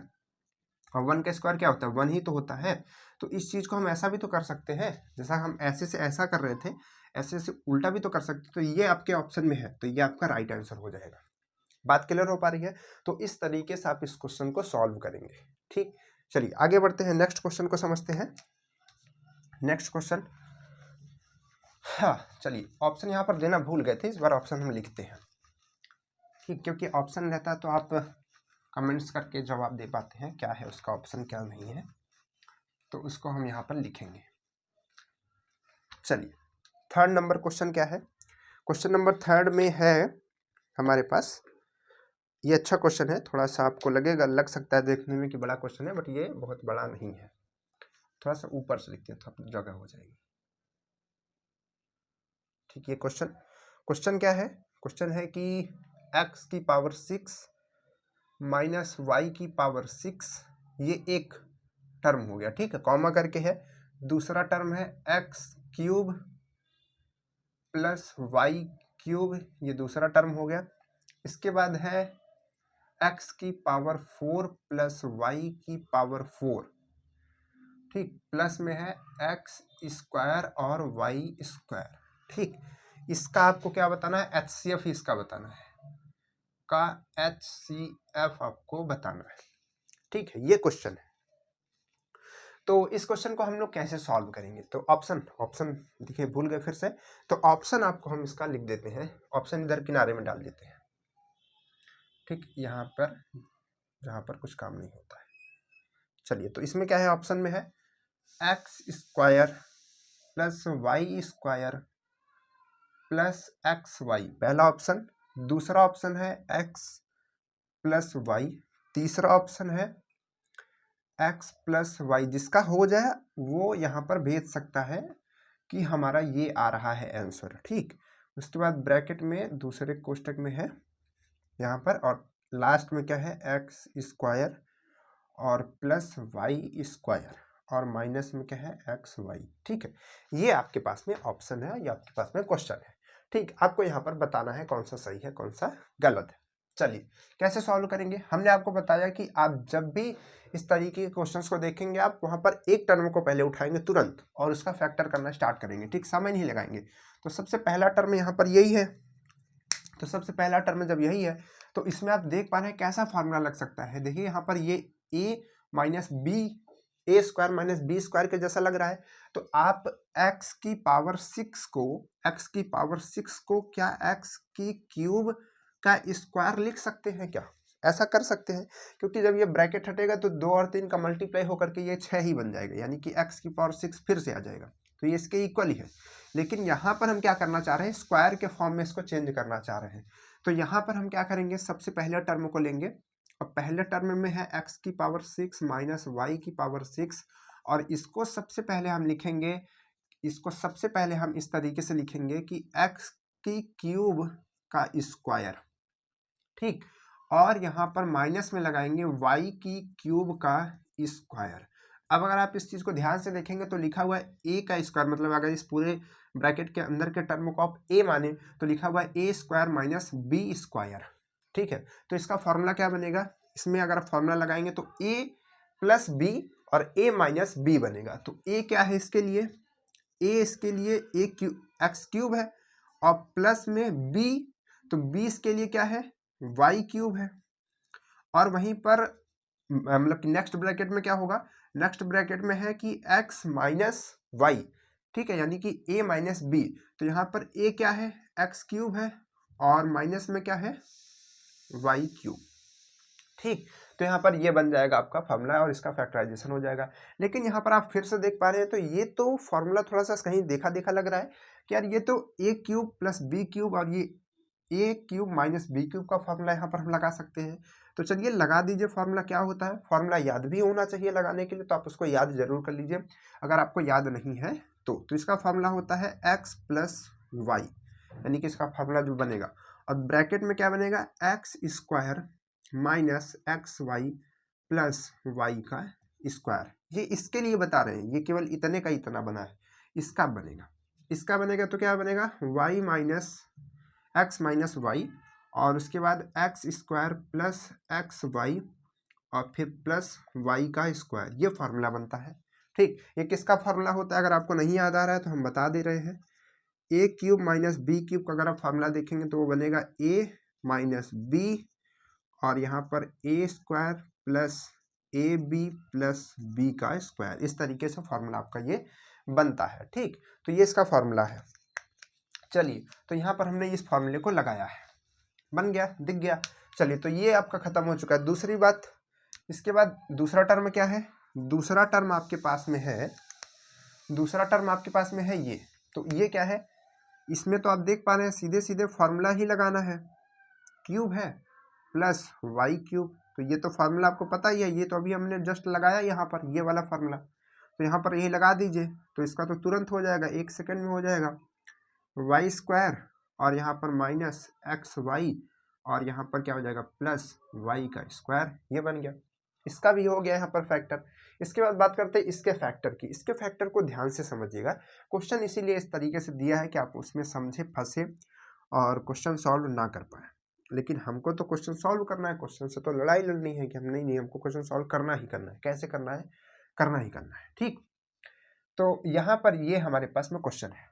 और 1 का स्क्वायर क्या होता है, 1 ही तो होता है। तो इस चीज़ को हम ऐसा भी तो कर सकते हैं, जैसा हम ऐसे से ऐसा कर रहे थे, ऐसे से उल्टा भी तो कर सकते। तो ये आपके ऑप्शन में है, तो ये आपका राइट आंसर हो जाएगा। बात क्लियर हो पा रही है? तो इस तरीके से आप इस क्वेश्चन को सॉल्व करेंगे। ठीक, चलिए आगे बढ़ते हैं, नेक्स्ट क्वेश्चन को समझते हैं। नेक्स्ट क्वेश्चन, हाँ चलिए, ऑप्शन यहाँ पर देना भूल गए थे, इस बार ऑप्शन हम लिखते हैं। ठीक, क्योंकि ऑप्शन रहता है तो आप कमेंट्स करके जवाब दे पाते हैं क्या है उसका ऑप्शन, क्या नहीं है, तो उसको हम यहाँ पर लिखेंगे। चलिए, थर्ड नंबर क्वेश्चन क्या है, क्वेश्चन नंबर थर्ड में है हमारे पास, ये अच्छा क्वेश्चन है, थोड़ा सा आपको लग सकता है देखने में कि बड़ा क्वेश्चन है, बट ये बहुत बड़ा नहीं है। थोड़ा सा ऊपर से लिखते हैं तो अपनी जगह हो जाएगी। ठीक, ये क्वेश्चन क्या है, क्वेश्चन है कि x की पावर 6 माइनस वाई की पावर 6, ये एक टर्म हो गया। ठीक है, कॉमा करके है। दूसरा टर्म है x³ + y³, ये दूसरा टर्म हो गया। इसके बाद है x की पावर 4 प्लस y की पावर 4, ठीक, प्लस में है x स्क्वायर और y स्क्वायर, ठीक। इसका आपको क्या बताना है, HCF इसका बताना है, का HCF आपको बताना है, ठीक है। ये क्वेश्चन है। तो इस क्वेश्चन को हम लोग कैसे सॉल्व करेंगे, तो ऑप्शन देखिए भूल गए फिर से, तो ऑप्शन आपको हम इसका लिख देते हैं, ऑप्शन इधर किनारे में डाल देते हैं, ठीक, यहाँ पर जहाँ पर कुछ काम नहीं होता है। चलिए, तो इसमें क्या है, ऑप्शन में है X square plus Y square plus X Y, पहला ऑप्शन। दूसरा ऑप्शन है एक्स प्लस वाई। तीसरा ऑप्शन है एक्स प्लस वाई, जिसका हो जाए वो यहाँ पर भेज सकता है कि हमारा ये आ रहा है आंसर, ठीक। उसके बाद ब्रैकेट में दूसरे कोष्टक में है यहाँ पर, और लास्ट में क्या है, एक्स स्क्वायर और प्लस वाई स्क्वायर और माइनस में क्या है, एक्स वाई, ठीक है। ये आपके पास में ऑप्शन है, ये आपके पास में क्वेश्चन है, ठीक। आपको यहाँ पर बताना है कौन सा सही है कौन सा गलत है। चलिए, कैसे सॉल्व करेंगे, हमने आपको बताया कि आप जब भी इस तरीके के क्वेश्चंस को देखेंगे, आप वहाँ पर एक टर्म को पहले उठाएंगे तुरंत और उसका फैक्टर करना स्टार्ट करेंगे, ठीक, समय नहीं लगाएंगे। तो सबसे पहला टर्म यहाँ पर यही है, तो सबसे पहला टर्म जब यही है तो इसमें आप देख पा रहे हैं कैसा फॉर्मूला लग सकता है। देखिए यहाँ पर ये a minus B, A square minus B square के जैसा लग रहा है। तो आप x की पावर 6 को क्या x की क्यूब का स्क्वायर लिख सकते हैं क्या, ऐसा कर सकते हैं, क्योंकि जब ये ब्रैकेट हटेगा तो 2 और 3 का मल्टीप्लाई होकर के ये 6 ही बन जाएगा, यानी कि x की पावर 6 फिर से आ जाएगा, तो ये इसके इक्वल ही है। लेकिन यहाँ पर हम क्या करना चाह रहे हैं, स्क्वायर के फॉर्म में इसको चेंज करना चाह रहे हैं। तो यहाँ पर हम क्या करेंगे, सबसे पहले टर्म को लेंगे और पहले टर्म में है x की पावर 6 माइनस वाई की पावर 6, और इसको सबसे पहले हम लिखेंगे, इसको सबसे पहले हम इस तरीके से लिखेंगे कि x की क्यूब का स्क्वायर, ठीक, और यहाँ पर माइनस में लगाएंगे y की क्यूब का स्क्वायर। अब अगर आप इस चीज़ को ध्यान से देखेंगे तो लिखा हुआ है a का स्क्वायर, मतलब अगर इस पूरे ब्रैकेट के अंदर के टर्म को आप a माने तो लिखा हुआ है a square minus B square, ठीक है। तो इसका फॉर्मूला क्या बनेगा, इसमें अगर फॉर्मूला लगाएंगे तो a प्लस बी और a माइनस बी बनेगा। तो a क्या है इसके लिए, a इसके लिए एक्स क्यूब है, और प्लस में b, तो b इसके लिए क्या है, y क्यूब है, और वहीं पर मतलब कि नेक्स्ट ब्रैकेट में क्या होगा, नेक्स्ट ब्रैकेट में है कि x माइनस वाई, ठीक है, यानी कि a माइनस बी। तो यहाँ पर a क्या है, x क्यूब है, और माइनस में क्या है, y क्यूब, ठीक। तो यहाँ पर ये बन जाएगा आपका फॉर्मूला और इसका फैक्टराइजेशन हो जाएगा। लेकिन यहाँ पर आप फिर से देख पा रहे हैं तो ये तो फॉर्मूला थोड़ा सा कहीं देखा देखा लग रहा है कि यार ये तो a cube plus B cube और ये a cube minus B cube का फॉर्मूला यहाँ पर हम लगा सकते हैं। तो चलिए लगा दीजिए फॉर्मूला, क्या होता है, फॉर्मूला याद भी होना चाहिए लगाने के लिए, तो आप उसको याद जरूर कर लीजिए अगर आपको याद नहीं है तो इसका फॉर्मूला होता है x प्लस वाई, यानी कि इसका फॉर्मूला जो बनेगा, और ब्रैकेट में क्या बनेगा, X square minus X Y plus Y का स्क्वायर। ये इसके लिए बता रहे हैं, ये केवल इतने का इतना बना है, इसका बनेगा तो क्या बनेगा, y minus X minus Y, और उसके बाद X square plus X Y और फिर प्लस वाई का स्क्वायर, ये फार्मूला बनता है, ठीक। ये किसका फार्मूला होता है, अगर आपको नहीं याद आ रहा है तो हम बता दे रहे हैं, a cube minus B cube का अगर आप फार्मूला देखेंगे तो वो बनेगा a माइनस बी, और यहाँ पर a square plus A B plus B का स्क्वायर, इस तरीके से फार्मूला आपका ये बनता है, ठीक। तो ये इसका फार्मूला है। चलिए, तो यहाँ पर हमने इस फार्मूले को लगाया है, बन गया, दिख गया। चलिए, तो ये आपका खत्म हो चुका है। दूसरी बात, इसके बाद दूसरा टर्म क्या है, दूसरा टर्म आपके पास में है ये। तो ये क्या है, इसमें तो आप देख पा रहे हैं सीधे सीधे फार्मूला ही लगाना है, क्यूब है प्लस वाई क्यूब, तो ये तो फार्मूला आपको पता ही है, ये तो अभी हमने जस्ट लगाया यहाँ पर, ये वाला फार्मूला, तो यहाँ पर यही लगा दीजिए, तो इसका तो तुरंत हो जाएगा, 1 सेकेंड में हो जाएगा, वाई स्क्वायर और यहाँ पर माइनस एक्स वाई और यहाँ पर क्या हो जाएगा, प्लस वाई का स्क्वायर, ये बन गया। इसका भी हो गया यहाँ पर फैक्टर। इसके बाद बात करते हैं इसके फैक्टर की। इसके फैक्टर को ध्यान से समझिएगा, क्वेश्चन इसीलिए इस तरीके से दिया है कि आप उसमें समझे, फंसे और क्वेश्चन सॉल्व ना कर पाए। लेकिन हमको तो क्वेश्चन सॉल्व करना है, क्वेश्चन से तो लड़ाई लड़नी है कि हम नहीं हमको क्वेश्चन सॉल्व करना ही करना है। कैसे करना है? करना ही करना है। ठीक, तो यहाँ पर ये हमारे पास में क्वेश्चन है,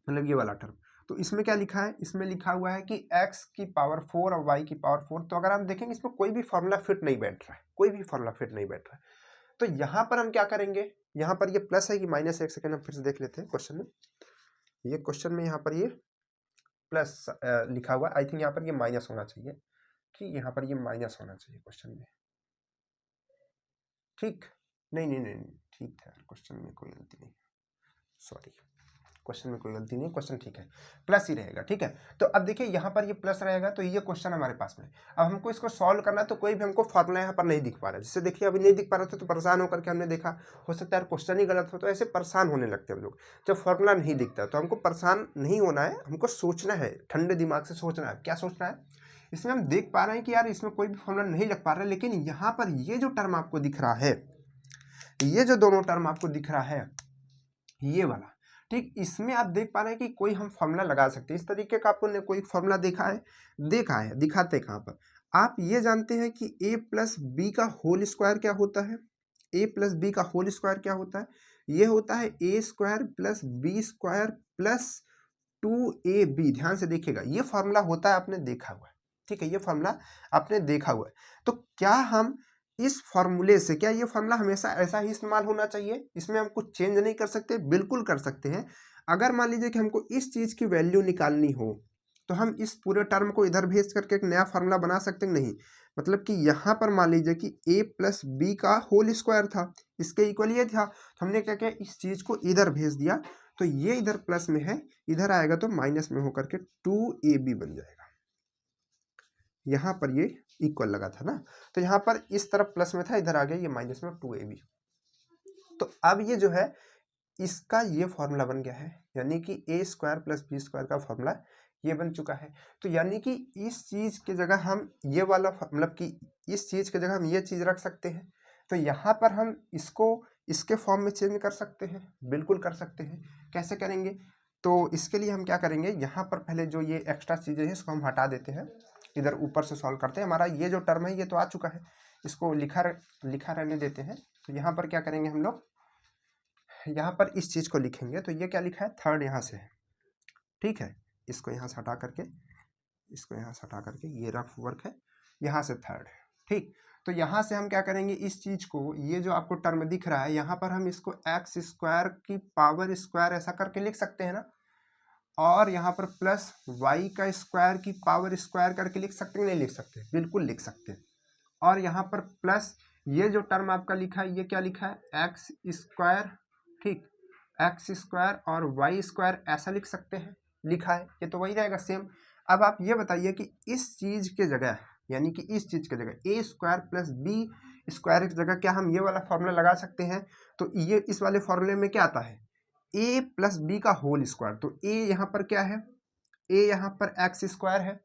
मतलब ये वाला टर्म। तो इसमें क्या लिखा है? इसमें लिखा हुआ है कि x की पावर 4 और y की पावर 4। तो अगर हम देखेंगे इसमें कोई भी फॉर्मूला फिट नहीं बैठ रहा है, कोई भी फॉर्मूला फिट नहीं बैठ रहा है। तो यहाँ पर हम क्या करेंगे? यहाँ पर ये प्लस है कि माइनस है, एक सेकेंड हम फिर से देख लेते हैं क्वेश्चन में। ये क्वेश्चन में यहाँ पर ये प्लस लिखा हुआ है, आई थिंक यहाँ पर ये माइनस होना चाहिए। ठीक, यहाँ पर ये माइनस होना चाहिए क्वेश्चन में। ठीक, नहीं, ठीक है, क्वेश्चन में कोई गलती नहीं, सॉरी, क्वेश्चन में कोई गलती नहीं, क्वेश्चन ठीक है, प्लस ही रहेगा। ठीक है, तो अब देखिए यहाँ पर ये प्लस रहेगा, तो ये क्वेश्चन हमारे पास में। अब हमको इसको सॉल्व करना है, तो कोई भी हमको फॉर्मूला यहाँ पर नहीं दिख पा रहा है। जैसे देखिए अभी नहीं दिख पा रहा था तो परेशान होकर के हमने देखा, हो सकता है क्वेश्चन ही गलत हो, तो ऐसे परेशान होने लगते हैं हम लोग जब फॉर्मूला नहीं दिखता। तो हमको परेशान नहीं होना है, हमको सोचना है, ठंडे दिमाग से सोचना है। क्या सोचना है? इसमें हम देख पा रहे हैं कि यार इसमें कोई भी फॉर्मूला नहीं लग पा रहा है, लेकिन यहाँ पर ये जो टर्म आपको दिख रहा है, ये जो दोनों टर्म आपको दिख रहा है, ये वाला, ठीक, इसमें आप देख पा रहे हैं कि कोई हम फॉर्मूला लगा सकते हैं। इस तरीके का आपने कोई फॉर्मूला देखा है? देखा है, दिखाते कहाँ पर? आप ये जानते हैं कि a प्लस बी का होल स्क्वायर क्या होता है? a प्लस बी का होल स्क्वायर क्या होता है? ये होता है a square plus B square plus 2ab। ध्यान से देखिएगा, ये फॉर्मूला होता है, आपने देखा हुआ है। ठीक है, ये फॉर्मूला आपने देखा हुआ है। तो क्या हम इस फॉर्मूले से, क्या ये फॉर्मूला हमेशा ऐसा ही इस्तेमाल होना चाहिए? इसमें हम कुछ चेंज नहीं कर सकते? बिल्कुल कर सकते हैं। अगर मान लीजिए कि हमको इस चीज की वैल्यू निकालनी हो, तो हम इस पूरे टर्म को इधर भेज करके एक नया फार्मूला बना सकते हैं? नहीं, मतलब कि यहाँ पर मान लीजिए कि a प्लस बी का होल स्क्वायर था, इसके इक्वल ये था, तो हमने क्या किया, इस चीज को इधर भेज दिया, तो ये इधर प्लस में है, इधर आएगा तो माइनस में होकर के 2ab बन जाएगा। यहाँ पर ये इक्वल लगा था ना, तो यहाँ पर इस तरफ प्लस में था, इधर आ गया ये माइनस में 2ab। तो अब ये जो है इसका ये फॉर्मूला बन गया है, यानी कि a square plus B square का फॉर्मूला ये बन चुका है। तो यानी कि इस चीज के जगह हम ये वाला, मतलब कि इस चीज के जगह हम ये चीज रख सकते हैं। तो यहाँ पर हम इसको इसके फॉर्म में चेंज कर सकते हैं, बिल्कुल कर सकते हैं। कैसे करेंगे? तो इसके लिए हम क्या करेंगे, यहाँ पर पहले जो ये एक्स्ट्रा चीजें हैं इसको हम हटा देते हैं, इधर ऊपर से सॉल्व करते हैं। हमारा ये जो टर्म है ये तो आ चुका है, इसको लिखा रहने देते हैं। तो यहाँ पर क्या करेंगे हम लोग, यहाँ पर इस चीज को लिखेंगे। तो ये क्या लिखा है, थर्ड यहाँ से है। ठीक है, इसको यहाँ से हटा करके, इसको यहाँ से हटा करके, ये रफ वर्क है, यहाँ से थर्ड है। ठीक, तो यहाँ से हम क्या करेंगे, इस चीज को, ये जो आपको टर्म दिख रहा है, यहाँ पर हम इसको एक्स स्क्वायर की पावर स्क्वायर ऐसा करके लिख सकते हैं ना, और यहाँ पर प्लस वाई का स्क्वायर की पावर स्क्वायर करके लिख सकते हैं? नहीं लिख सकते? बिल्कुल लिख सकते हैं। और यहाँ पर प्लस ये जो टर्म आपका लिखा है, ये क्या लिखा है, एक्स स्क्वायर, ठीक, एक्स स्क्वायर और वाई स्क्वायर ऐसा लिख सकते हैं, लिखा है, ये तो वही रहेगा सेम। अब आप ये बताइए कि इस चीज के जगह, यानी कि इस चीज के जगह ए स्क्वायर प्लस बी स्क्वायर की जगह क्या हम ये वाला फॉर्मूला लगा सकते हैं? तो ये इस वाले फॉर्मूले में क्या आता है, ए प्लस बी का होल स्क्वायर। तो ए यहाँ पर क्या है, ए यहाँ पर एक्स स्क्वायर है,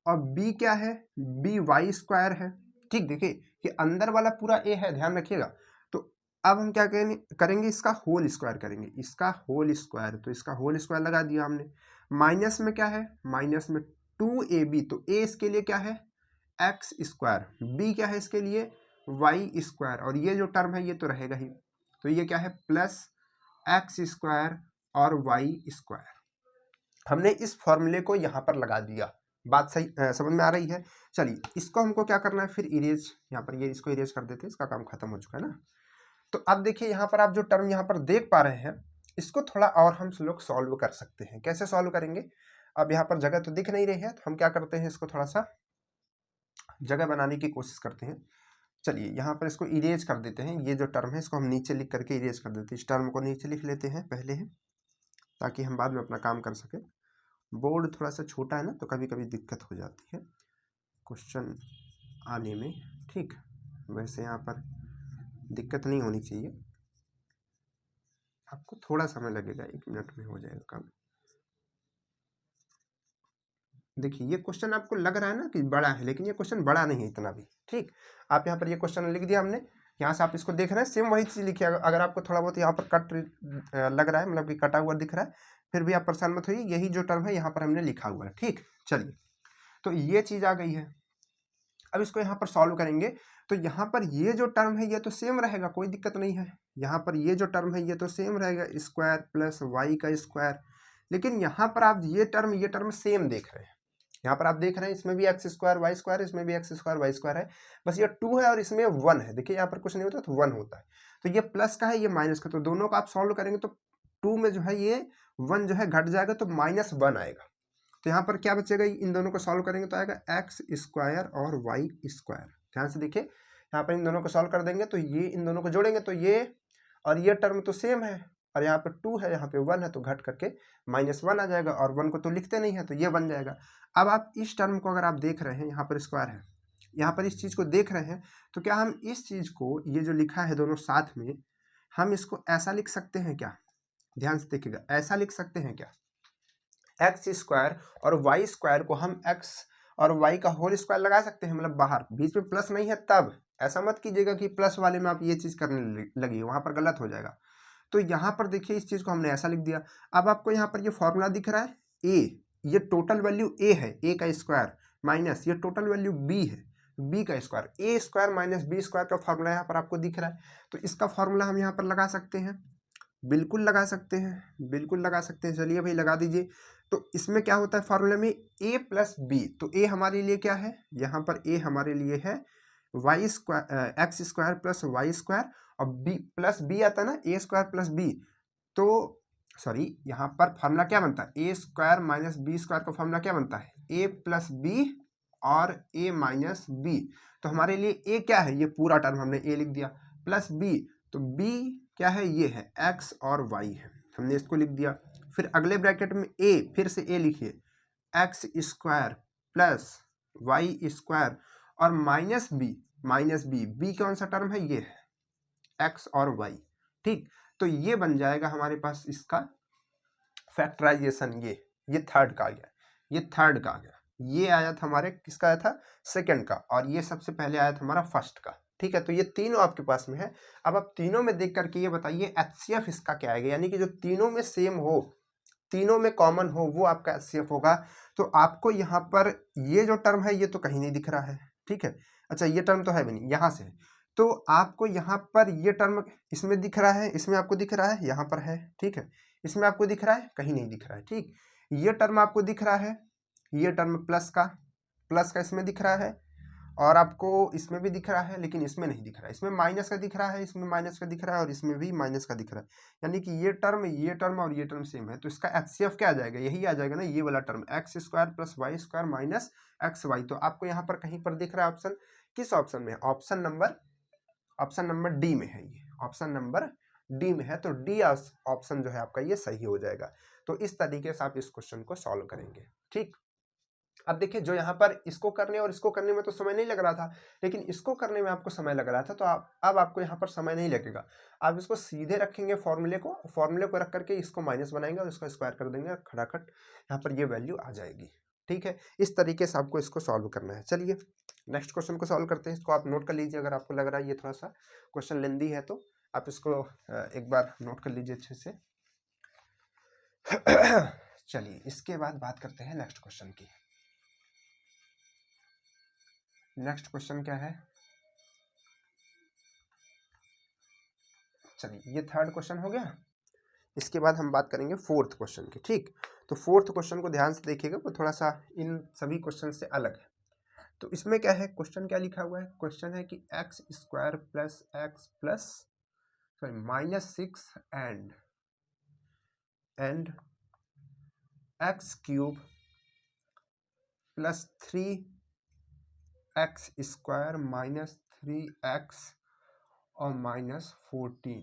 और बी क्या है, बी वाई स्क्वायर है। ठीक, देखिए कि अंदर वाला पूरा ए है, ध्यान रखिएगा। तो अब हम क्या करेंगे, इसका होल स्क्वायर करेंगे, इसका होल स्क्वायर। तो इसका होल स्क्वायर लगा दिया हमने। माइनस में क्या है, माइनस में 2ab। तो ए इसके लिए क्या है, एक्स स्क्वायर, बी क्या है इसके लिए, वाई स्क्वायर, और ये जो टर्म है ये तो रहेगा ही। तो ये क्या है, प्लस एक्स स्क्वायर और वाई स्क्वायर। हमने इस फॉर्मूले को यहाँ पर लगा दिया। बात सही समझ में आ रही है? चलिए, इसको हमको क्या करना है फिर, इरेज, यहाँ पर ये इसको इरेज कर देते हैं, इसका काम खत्म हो चुका है ना। तो अब देखिए यहाँ पर आप जो टर्म यहाँ पर देख पा रहे हैं, इसको थोड़ा और हम लोग सॉल्व कर सकते हैं। कैसे सॉल्व करेंगे? अब यहाँ पर जगह तो दिख नहीं रही है, तो हम क्या करते हैं, इसको थोड़ा सा जगह बनाने की कोशिश करते हैं। चलिए यहाँ पर इसको इरेज कर देते हैं। ये जो टर्म है इसको हम नीचे लिख करके इरेज कर देते हैं। इस टर्म को नीचे लिख लेते हैं पहले ही, ताकि हम बाद में अपना काम कर सकें। बोर्ड थोड़ा सा छोटा है ना, तो कभी कभी दिक्कत हो जाती है क्वेश्चन आने में। ठीक, वैसे यहाँ पर दिक्कत नहीं होनी चाहिए, आपको थोड़ा समय लगेगा, 1 मिनट में हो जाएगा काम। देखिए ये क्वेश्चन आपको लग रहा है ना कि बड़ा है, लेकिन ये क्वेश्चन बड़ा नहीं है इतना भी। ठीक, आप यहाँ पर ये क्वेश्चन लिख दिया हमने, यहाँ से आप इसको देख रहे हैं, सेम वही चीज़ लिखिए। अगर आपको थोड़ा बहुत यहाँ पर कट लग रहा है, मतलब कि कटा हुआ दिख रहा है, फिर भी आप परेशान मत होइए, यही जो टर्म है यहाँ पर हमने लिखा हुआ है। ठीक, चलिए तो ये चीज़ आ गई है। अब इसको यहाँ पर सॉल्व करेंगे तो यहाँ पर ये जो टर्म है ये तो सेम रहेगा, कोई दिक्कत नहीं है। यहाँ पर ये जो टर्म है ये तो सेम रहेगा, स्क्वायर प्लस वाई का स्क्वायर। लेकिन यहाँ पर आप ये टर्म सेम देख रहे हैं। यहाँ पर आप देख रहे हैं इसमें भी एक्स स्क्वायर वाई स्क्वायर, इसमें भी एक्स स्क्वायर वाई स्क्वायर है, बस ये 2 है और इसमें 1 है। देखिए यहाँ पर कुछ नहीं होता तो 1 होता है। तो ये प्लस का है, ये माइनस का, तो दोनों का आप सॉल्व करेंगे तो 2 में जो है ये 1 जो है घट जाएगा तो -1 आएगा। तो यहाँ पर क्या बचेगा, इन दोनों को सॉल्व करेंगे तो आएगा एक्स स्क्वायर और वाई स्क्वायर। ध्यान से देखिए, यहाँ पर इन दोनों को सॉल्व कर देंगे तो ये इन दोनों को जोड़ेंगे तो ये और ये टर्म तो सेम है, और यहाँ पे 2 है, यहाँ पे 1 है, तो घट करके -1 आ जाएगा, और 1 को तो लिखते नहीं है तो ये बन जाएगा। अब आप इस टर्म को अगर आप देख रहे हैं, यहाँ पर स्क्वायर है, यहाँ पर इस चीज़ को देख रहे हैं, तो क्या हम इस चीज़ को, ये जो लिखा है दोनों साथ में, हम इसको ऐसा लिख सकते हैं क्या? ध्यान से देखिएगा, ऐसा लिख सकते हैं क्या? एक्स स्क्वायर और वाई स्क्वायर को हम एक्स और वाई का होल स्क्वायर लगा सकते हैं, मतलब बाहर, बीच में प्लस नहीं है तब। ऐसा मत कीजिएगा कि प्लस वाले में आप ये चीज़ करने लगी, वहाँ पर गलत हो जाएगा। तो यहाँ पर देखिए इस चीज़ को हमने ऐसा लिख दिया। अब आपको यहाँ पर ये फॉर्मूला दिख रहा है ए, ये टोटल वैल्यू ए है, ए का स्क्वायर, माइनस ये टोटल वैल्यू बी है, बी का स्क्वायर, ए स्क्वायर माइनस बी स्क्वायर का फॉर्मूला यहाँ पर आपको दिख रहा है। तो इसका फॉर्मूला हम यहाँ पर लगा सकते हैं, बिल्कुल लगा सकते हैं, बिल्कुल लगा सकते हैं। चलिए भाई लगा दीजिए। तो इसमें क्या होता है फॉर्मूले में, ए प्लस बी, तो ए हमारे लिए क्या है, यहाँ पर ए हमारे लिए है Y square, X square plus Y square, और बी प्लस बी आता है ना, ए स्क्वायर प्लस बी। तो सॉरी, यहाँ पर फॉर्मूला क्या बनता है, A square minus B square का फॉर्मूला क्या बनता है, ए प्लस बी और ए माइनस बी। तो हमारे लिए ए क्या है, ये पूरा टर्म हमने ए लिख दिया, प्लस बी, तो बी क्या है, ये है एक्स और वाई है, हमने इसको लिख दिया। फिर अगले ब्रैकेट में ए, फिर से ए लिखिए, X square plus Y square और माइनस बी, बी कौन सा टर्म है, ये है एक्स और वाई। ठीक, तो ये बन जाएगा हमारे पास इसका फैक्टराइजेशन, ये थर्ड का आ गया, ये थर्ड का आ गया, ये आया था हमारे, किसका आया था, सेकंड का, और ये सबसे पहले आया था हमारा फर्स्ट का। ठीक है, तो ये तीनों आपके पास में है। अब आप तीनों में देख करके ये बताइए HCF इसका क्या आएगा, यानी कि जो तीनों में सेम हो, तीनों में कॉमन हो, वो आपका HCF होगा। तो आपको यहाँ पर ये जो टर्म है ये तो कहीं नहीं दिख रहा है, ठीक है, अच्छा ये टर्म तो है भी नहीं, यहाँ से है, तो आपको यहाँ पर ये टर्म इसमें दिख रहा है, इसमें आपको दिख रहा है, यहाँ पर है, ठीक है, इसमें आपको दिख रहा है, कहीं नहीं दिख रहा है। ठीक, ये टर्म आपको दिख रहा है, ये टर्म प्लस का इसमें दिख रहा है, और आपको इसमें भी दिख रहा है, लेकिन इसमें नहीं दिख रहा है, इसमें माइनस का दिख रहा है, इसमें माइनस का दिख रहा है, और इसमें भी माइनस का दिख रहा है, यानी कि ये टर्म और ये टर्म सेम है। तो इसका HCF क्या आ जाएगा, यही आ जाएगा ना, ये वाला term, X square plus Y square minus X Y. तो आपको यहाँ पर कहीं पर दिख रहा है ऑप्शन, किस ऑप्शन में है, ऑप्शन नंबर डी में है, ये ऑप्शन नंबर डी में है, तो डी ऑप्शन जो है आपका ये सही हो जाएगा। तो इस तरीके से आप इस क्वेश्चन को सॉल्व करेंगे। ठीक, अब देखिए, जो यहाँ पर इसको करने और इसको करने में तो समय नहीं लग रहा था, लेकिन इसको करने में आपको समय लग रहा था, तो अब आपको यहाँ पर समय नहीं लगेगा। आप इसको सीधे रखेंगे फॉर्मूले को रख करके इसको माइनस बनाएंगे और इसको स्क्वायर कर देंगे, खटाखट यहाँ पर ये वैल्यू आ जाएगी। ठीक है, इस तरीके से आपको इसको सॉल्व करना है। चलिए नेक्स्ट क्वेश्चन को सॉल्व करते हैं। इसको आप नोट कर लीजिए, अगर आपको लग रहा है ये थोड़ा सा क्वेश्चन लेंदी है तो आप इसको एक बार नोट कर लीजिए अच्छे से। चलिए इसके बाद बात करते हैं नेक्स्ट क्वेश्चन की। नेक्स्ट क्वेश्चन क्या है, चलिए ये थर्ड क्वेश्चन हो गया। इसके बाद हम बात करेंगे फोर्थ क्वेश्चन की। ठीक, तो फोर्थ क्वेश्चन को ध्यान से देखिएगा, वो थोड़ा सा इन सभी क्वेश्चन से अलग है। तो इसमें क्या है, क्वेश्चन क्या लिखा हुआ है, क्वेश्चन है कि X square plus x plus sorry -6 and x cube plus 3x square minus 3x और -14,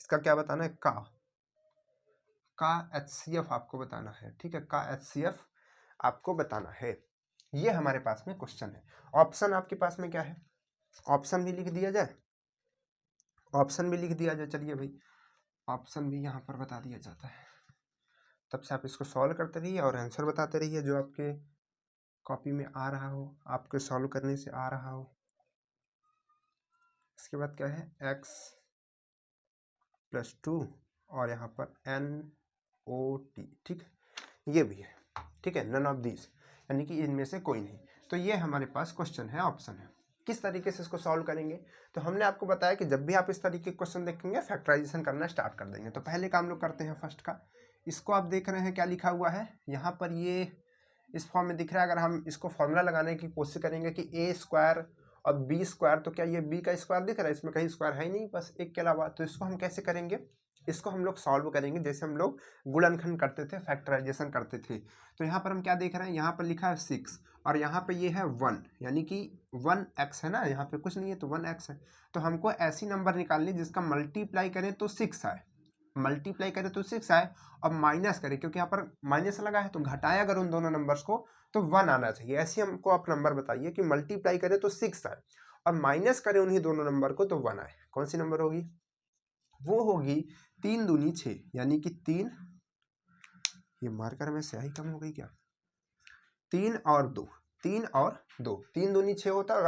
इसका क्या बताना है, का HCF आपको बताना है। ठीक है, का HCF आपको बताना है, ये हमारे पास में क्वेश्चन है। ऑप्शन आपके पास में क्या है, ऑप्शन भी लिख दिया जाए, चलिए भाई ऑप्शन भी यहाँ पर बता दिया जाता है, तब से आप इसको सॉल्व करते रहिए और आंसर बताते रहिए जो आपके कॉपी में आ रहा हो, आपके सॉल्व करने से आ रहा हो। इसके बाद क्या है, x + 2 और यहाँ पर NOT, ठीक है, ये भी है, ठीक है, नन ऑफ दिस, यानी कि इनमें से कोई नहीं। तो ये हमारे पास क्वेश्चन है, ऑप्शन है। किस तरीके से इसको सॉल्व करेंगे, तो हमने आपको बताया कि जब भी आप इस तरीके के क्वेश्चन देखेंगे फैक्टराइजेशन करना स्टार्ट कर देंगे। तो पहले काम लोग करते हैं फर्स्ट का, इसको आप देख रहे हैं क्या लिखा हुआ है यहाँ पर, ये इस फॉर्म में दिख रहा है। अगर हम इसको फॉर्मूला लगाने की कोशिश करेंगे कि ए स्क्वायर और बी स्क्वायर, तो क्या ये बी का स्क्वायर दिख रहा है, इसमें कहीं स्क्वायर है ही नहीं बस एक के अलावा। तो इसको हम कैसे करेंगे, इसको हम लोग सॉल्व करेंगे जैसे हम लोग गुणनखंड करते थे, फैक्टराइजेशन करते थे। तो यहाँ पर हम क्या देख रहे हैं, यहाँ पर लिखा है 6 और यहाँ पे ये है 1, यानी कि 1x है ना, यहाँ पे कुछ नहीं है तो 1x है। तो हमको ऐसी नंबर निकालनी जिसका मल्टीप्लाई करें तो 6 आए, मल्टीप्लाई करें तो 6 आए, और माइनस करें क्योंकि यहाँ पर माइनस लगा है तो घटाया अगर उन दोनों नंबर्स को तो 1 आना चाहिए। ऐसी हमको आप नंबर बताइए कि मल्टीप्लाई करें तो 6 आए और माइनस करें उन्हीं दोनों नंबर को तो 1 आए। कौन सी नंबर होगी, वो होगी 3 दूनी 6, यानी कि 3, ये मार्कर में स्याही कम हो गई क्या, 3 और 2, 3 और 2, 3 दूनी 6 होता है।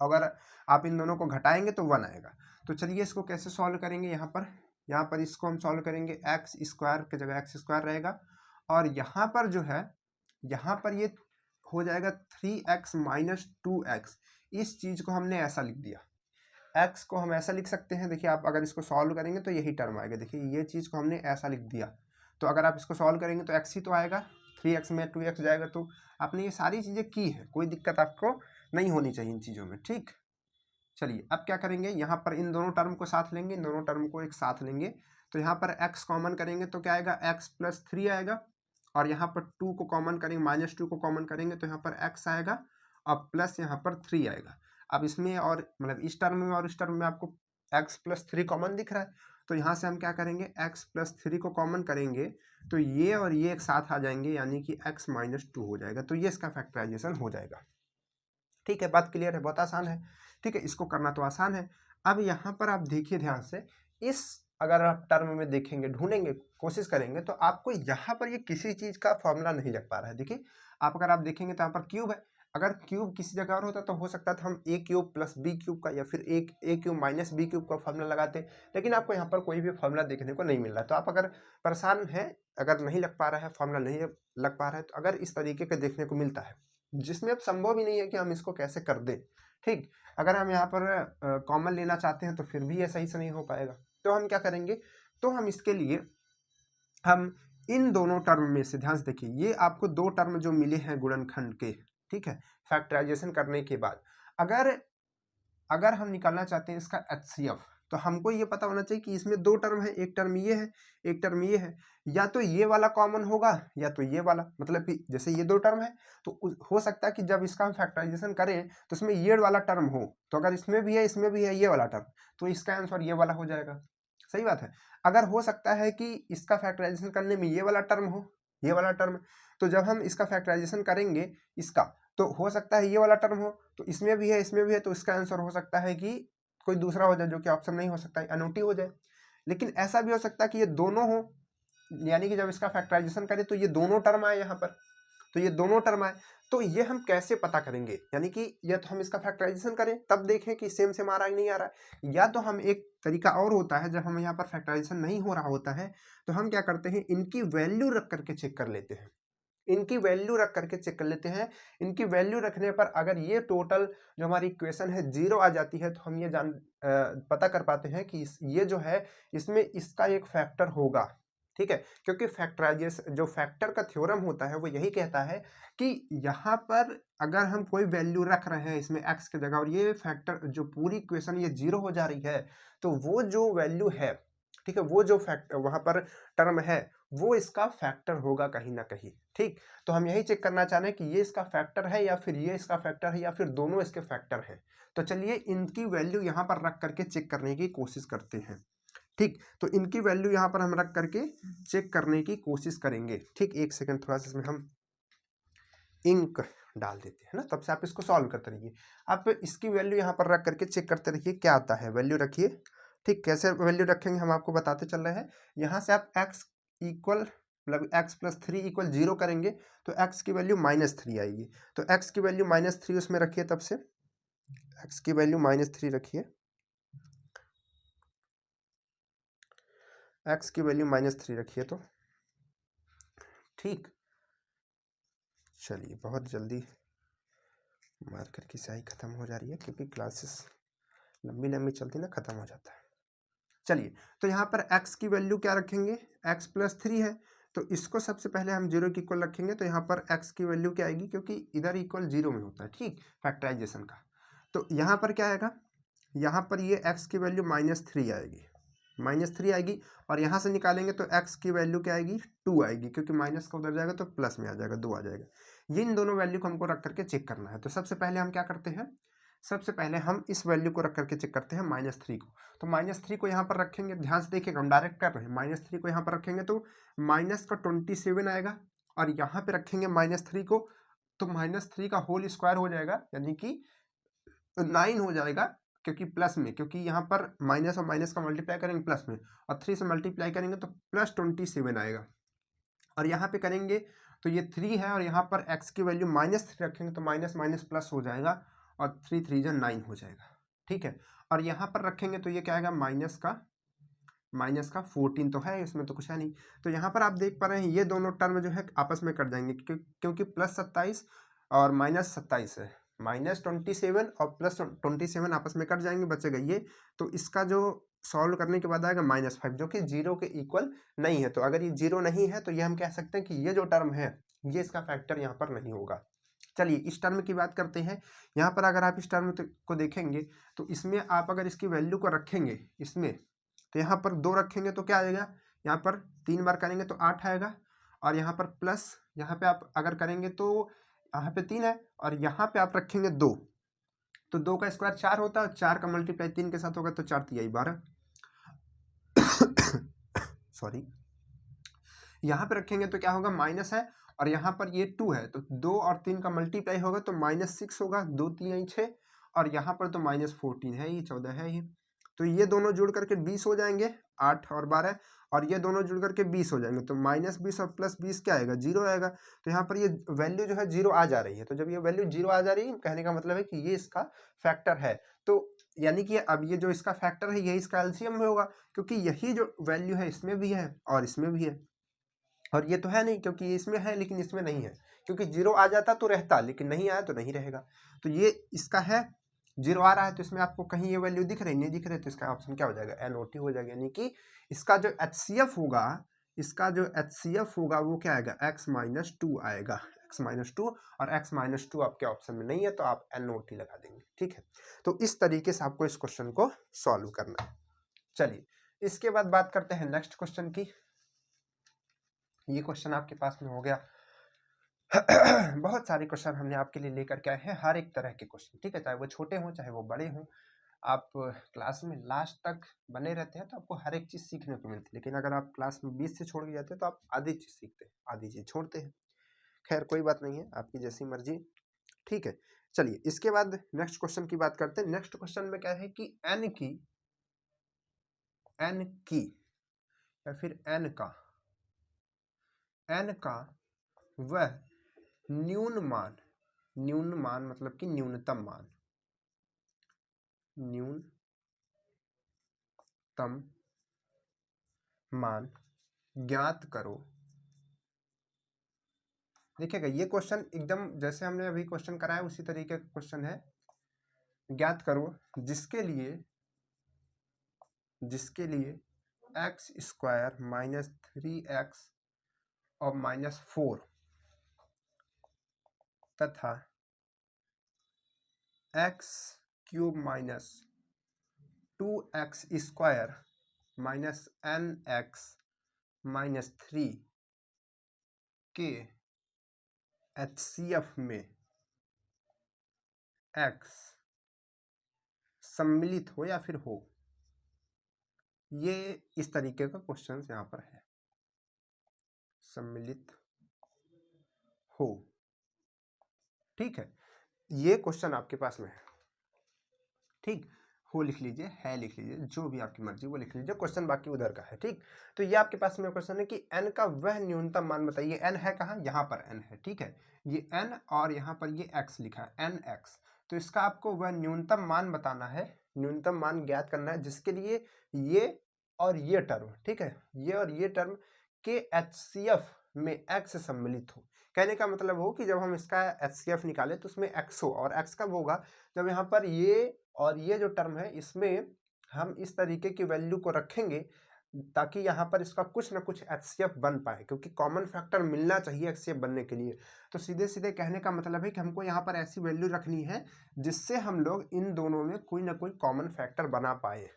अगर आप इन दोनों को घटाएंगे तो 1 आएगा। तो चलिए इसको कैसे सॉल्व करेंगे, यहाँ पर इसको हम सॉल्व करेंगे, एक्स स्क्वायर की जगह एक्स स्क्वायर रहेगा, और यहाँ पर जो है, यहाँ पर ये हो जाएगा 3x माइनस 2x। इस चीज़ को हमने ऐसा लिख दिया, x को हम ऐसा लिख सकते हैं, देखिए आप अगर इसको सॉल्व करेंगे तो यही टर्म आएगा। देखिए ये चीज़ को हमने ऐसा लिख दिया, तो अगर आप इसको सॉल्व करेंगे तो x ही तो आएगा, 3x में 2x जाएगा। तो आपने ये सारी चीज़ें की है, कोई दिक्कत आपको नहीं होनी चाहिए इन चीज़ों में, ठीक। चलिए अब क्या करेंगे, यहाँ पर इन दोनों टर्म को साथ लेंगे, इन दोनों टर्म को एक साथ लेंगे, तो यहाँ पर x कॉमन करेंगे तो क्या आएगा, x प्लस 3 आएगा, और यहाँ पर 2 को कॉमन करेंगे, -2 को कॉमन करेंगे तो यहाँ पर x आएगा और प्लस यहाँ पर 3 आएगा। अब इसमें और मतलब इस टर्म में और इस टर्म में आपको x प्लस 3 कॉमन दिख रहा है, तो यहाँ से हम क्या करेंगे, x प्लस 3 को कॉमन करेंगे तो ये और ये एक साथ आ जाएंगे, यानी कि x माइनस 2 हो जाएगा। तो ये इसका फैक्टराइजेशन हो जाएगा। ठीक है, बात क्लियर है, बहुत आसान है। ठीक है, इसको करना तो आसान है। अब यहाँ पर आप देखिए ध्यान से, इस अगर आप टर्म में देखेंगे, ढूंढेंगे, कोशिश करेंगे तो आपको यहाँ पर ये किसी चीज़ का फॉर्मूला नहीं लग पा रहा है। देखिए अगर आप देखेंगे तो यहाँ पर क्यूब है, अगर क्यूब किसी जगह और होता तो हो सकता था हम ए क्यूब प्लस बी क्यूब का या फिर ए क्यूब माइनस बी क्यूब का फॉर्मूला लगाते, लेकिन आपको यहाँ पर कोई भी फॉर्मूला देखने को नहीं मिल रहा है। तो आप अगर परेशान हैं, अगर नहीं लग पा रहा है फॉर्मूला, नहीं लग पा रहा है, तो अगर इस तरीके का देखने को मिलता है जिसमें अब संभव ही नहीं है कि हम इसको कैसे कर दें, ठीक, अगर हम यहाँ पर कॉमन लेना चाहते हैं तो फिर भी ये सही से नहीं हो पाएगा। तो हम क्या करेंगे, तो हम इसके लिए हम इन दोनों टर्म में से, ध्यान से देखिए, ये आपको दो टर्म जो मिले हैं गुणनखंड के, ठीक है, फैक्टराइजेशन करने के बाद अगर हम निकालना चाहते हैं इसका HCF, तो हमको ये पता होना चाहिए कि इसमें दो टर्म है, एक टर्म ये है, एक टर्म ये है, या तो ये वाला कॉमन होगा या तो ये वाला, मतलब कि जैसे ये दो टर्म है तो हो सकता है कि जब इसका हम फैक्टराइजेशन करें तो इसमें ये वाला टर्म हो, तो अगर इसमें भी है इसमें भी है ये वाला टर्म, तो इसका आंसर ये वाला हो जाएगा। सही बात है। अगर हो सकता है कि इसका फैक्टराइजेशन करने में ये वाला टर्म हो, ये वाला टर्म, तो जब हम इसका फैक्टराइजेशन करेंगे इसका, तो हो सकता है ये वाला टर्म हो, तो इसमें भी है इसमें भी है, तो इसका आंसर हो सकता है कि कोई दूसरा हो जाए जो कि ऑप्शन नहीं हो सकता है, अनोटी हो जाए। लेकिन ऐसा भी हो सकता है कि ये दोनों हो, यानी कि जब इसका फैक्टराइजेशन करें तो ये दोनों टर्म आए यहाँ पर, तो ये दोनों टर्म आए, तो ये हम कैसे पता करेंगे, यानी कि या तो हम इसका फैक्टराइजेशन करें तब देखें कि सेम सेम आ रहा है नहीं आ रहा है, या तो हम एक तरीका और होता है, जब हम यहाँ पर फैक्टराइजेशन नहीं हो रहा होता है तो हम क्या करते हैं, इनकी वैल्यू रख करके चेक कर लेते हैं, इनकी वैल्यू रख करके चेक कर लेते हैं। इनकी वैल्यू रखने पर अगर ये टोटल जो हमारी इक्वेशन है 0 आ जाती है तो हम ये पता कर पाते हैं कि ये जो है इसमें इसका एक फैक्टर होगा, ठीक है, क्योंकि फैक्टराइजेशन जो फैक्टर का थ्योरम होता है वो यही कहता है कि यहाँ पर अगर हम कोई वैल्यू रख रहे हैं इसमें x की जगह और ये फैक्टर जो पूरी इक्वेशन ये 0 हो जा रही है, तो वो जो वैल्यू है, ठीक है, वो जो फैक्टर वहाँ पर टर्म है वो इसका फैक्टर होगा कहीं ना कहीं, ठीक। तो हम यही चेक करना चाह रहे हैं कि ये इसका फैक्टर है या फिर ये इसका फैक्टर है या फिर दोनों इसके फैक्टर हैं। तो चलिए इनकी वैल्यू यहाँ पर रख करके चेक करने की कोशिश करते हैं, ठीक। तो इनकी वैल्यू यहाँ पर हम रख करके चेक करने की कोशिश करेंगे, ठीक। एक सेकंड, थोड़ा सा इसमें हम इंक डाल देते हैं ना, तब से आप इसको सॉल्व करते रहिए। आप इसकी वैल्यू यहाँ पर रख करके चेक करते रहिए क्या आता है, वैल्यू रखिए, ठीक। कैसे वैल्यू रखेंगे हम आपको बताते चल रहे हैं। यहाँ से आप x इक्वल मतलब x प्लस 3 इक्वल 0 करेंगे तो x की वैल्यू -3 आएगी, तो x की वैल्यू -3 उसमें रखिए, तब से x की वैल्यू -3 रखिए, x की वैल्यू -3 रखिए, तो ठीक। चलिए बहुत जल्दी मार्कर की स्याही खत्म हो जा रही है, क्योंकि क्लासेस लंबी लंबी चलती ना, खत्म हो जाता है। चलिए, तो यहाँ पर x की वैल्यू क्या रखेंगे, x + 3 है, तो इसको सबसे पहले हम 0 के इक्वल रखेंगे। तो यहाँ पर x की वैल्यू क्या आएगी, क्योंकि इधर इक्वल 0 में होता है, ठीक, फैक्टराइजेशन का। तो यहाँ पर क्या आएगा, यहाँ पर ये x की वैल्यू -3 आएगी, -3 आएगी। और यहाँ से निकालेंगे तो x की वैल्यू क्या आएगी, 2 आएगी, क्योंकि माइनस का उधर जाएगा तो प्लस में आ जाएगा, 2 आ जाएगा। ये इन दोनों वैल्यू को हमको रख करके चेक करना है। तो सबसे पहले हम क्या करते हैं, सबसे पहले हम इस वैल्यू को रख करके चेक करते हैं, -3 को। तो -3 को यहाँ पर रखेंगे, ध्यान से देखिएगा, हम डायरेक्ट कर रहे हैं। -3 को यहाँ पर रखेंगे तो -27 आएगा, और यहाँ पे रखेंगे -3 को, तो -3 का होल स्क्वायर हो जाएगा, यानी कि 9 हो जाएगा, क्योंकि प्लस में, क्योंकि यहाँ पर माइनस और माइनस का मल्टीप्लाई करेंगे प्लस में, और 3 से मल्टीप्लाई करेंगे तो +27 आएगा। और यहाँ पे करेंगे तो ये 3 है, और यहाँ पर x की वैल्यू -3 रखेंगे तो माइनस माइनस प्लस हो जाएगा, और 3 3 जा 9 हो जाएगा, ठीक है। और यहाँ पर रखेंगे तो ये क्या आएगा, माइनस का 14 तो है, इसमें तो कुछ है नहीं। तो यहाँ पर आप देख पा रहे हैं ये दोनों टर्म जो है आपस में कट जाएंगे, क्योंकि +27 और -27 है, -27 और +27 आपस में कट जाएंगे, बचेगा ये। तो इसका जो सॉल्व करने के बाद आएगा -5, जो कि 0 के इक्वल नहीं है। तो अगर ये 0 नहीं है तो ये हम कह सकते हैं कि ये जो टर्म है ये इसका फैक्टर यहाँ पर नहीं होगा। चलिए इस टर्म की बात करते हैं। यहाँ पर अगर आप इस टर्म को देखेंगे तो इसमें आप अगर इसकी वैल्यू को रखेंगे इसमें, तो यहाँ पर 2 रखेंगे तो क्या आएगा, यहाँ पर 3 बार करेंगे तो 8 आएगा, और यहाँ पर प्लस यहाँ पे आप अगर करेंगे तो यहाँ पे 3 है, और यहाँ पे आप रखेंगे 2, तो 2 का स्क्वायर 4 होता है, 4 का मल्टीप्लाई 3 के साथ होगा तो 4 तिहाई 12 सॉरी। यहाँ पे रखेंगे तो क्या होगा, माइनस है, और यहाँ पर ये 2 है, तो 2 और 3 का मल्टीप्लाई होगा तो -6 होगा, 2 3 6, और यहाँ पर तो -14 है, ये 14 है ही। तो ये दोनों जुड़ करके 20 हो जाएंगे, 8 और 12, और ये दोनों जुड़ करके 20 हो जाएंगे, तो -20 और +20 क्या आएगा, 0 आएगा। तो यहाँ पर ये वैल्यू जो है 0 आ जा रही है। तो जब ये वैल्यू 0 आ जा रही है, कहने का मतलब है कि ये इसका फैक्टर है। तो यानी कि अब ये जो इसका फैक्टर है यही इसका एलसीएम में होगा, क्योंकि यही जो वैल्यू है इसमें भी है और इसमें भी है, और ये तो है नहीं, क्योंकि ये इसमें है लेकिन इसमें नहीं है, क्योंकि 0 आ जाता तो रहता, लेकिन नहीं आया तो नहीं रहेगा। तो ये इसका है, 0 आ रहा है, तो इसमें आपको कहीं ये वैल्यू दिख रही नहीं दिख रही, तो इसका ऑप्शन क्या हो जाएगा, NOT हो जाएगा। यानी कि इसका जो HCF होगा, इसका जो HCF होगा वो क्या आएगा, x-2 आएगा, x-2, और x-2 आपके ऑप्शन में नहीं है तो आप NOT लगा देंगे, ठीक है। तो इस तरीके से आपको इस क्वेश्चन को सॉल्व करना है। चलिए इसके बाद बात करते हैं नेक्स्ट क्वेश्चन की। ये क्वेश्चन आपके पास में हो गया बहुत सारे क्वेश्चन हमने आपके लिए लेकर के आए हैं, हर एक तरह के क्वेश्चन, ठीक है, चाहे वो छोटे हों चाहे वो बड़े हों। आप क्लास में लास्ट तक बने रहते हैं तो आपको हर एक चीज़ सीखने को मिलती है, लेकिन अगर आप क्लास में 20 से छोड़ के जाते हैं तो आप आधी चीज़ सीखते हैं, आधी चीज़ छोड़ते हैं। खैर कोई बात नहीं है, आपकी जैसी मर्जी, ठीक है। चलिए इसके बाद नेक्स्ट क्वेश्चन की बात करते हैं। नेक्स्ट क्वेश्चन में क्या है कि n की या फिर n का वह न्यून मान मतलब कि न्यूनतम मान ज्ञात करो। देखिएगा ये क्वेश्चन एकदम जैसे हमने अभी क्वेश्चन कराया उसी तरीके का क्वेश्चन है। ज्ञात करो जिसके लिए x² - 3x और -4 तथा x³ - 2x² - nx - 3 के HCF में x सम्मिलित हो या फिर हो। ये इस तरीके का क्वेश्चन यहाँ पर है, सम्मिलित हो, ठीक है। ये क्वेश्चन आपके पास में है, ठीक, हो लिख लीजिए, है लिख लीजिए, जो भी आपकी मर्जी वो लिख लीजिए, क्वेश्चन बाकी उधर का है, ठीक। तो ये आपके पास में क्वेश्चन है कि n का वह न्यूनतम मान बताइए। n है कहाँ, यहाँ पर n है, ठीक है, ये n और यहाँ पर ये x लिखा है, nx। तो इसका आपको वह न्यूनतम मान बताना है, न्यूनतम मान ज्ञात करना है, जिसके लिए ये और ये टर्म, ठीक है, ये और ये टर्म के HCF में x सम्मिलित हो। कहने का मतलब हो कि जब हम इसका HCF निकालें तो उसमें x हो, और x कब होगा, जब यहाँ पर ये और ये जो टर्म है इसमें हम इस तरीके की वैल्यू को रखेंगे ताकि यहाँ पर इसका कुछ ना कुछ HCF बन पाए, क्योंकि कॉमन फैक्टर मिलना चाहिए HCF बनने के लिए। तो सीधे सीधे कहने का मतलब है कि हमको यहाँ पर ऐसी वैल्यू रखनी है जिससे हम लोग इन दोनों में कोई ना कोई कॉमन फैक्टर बना पाए,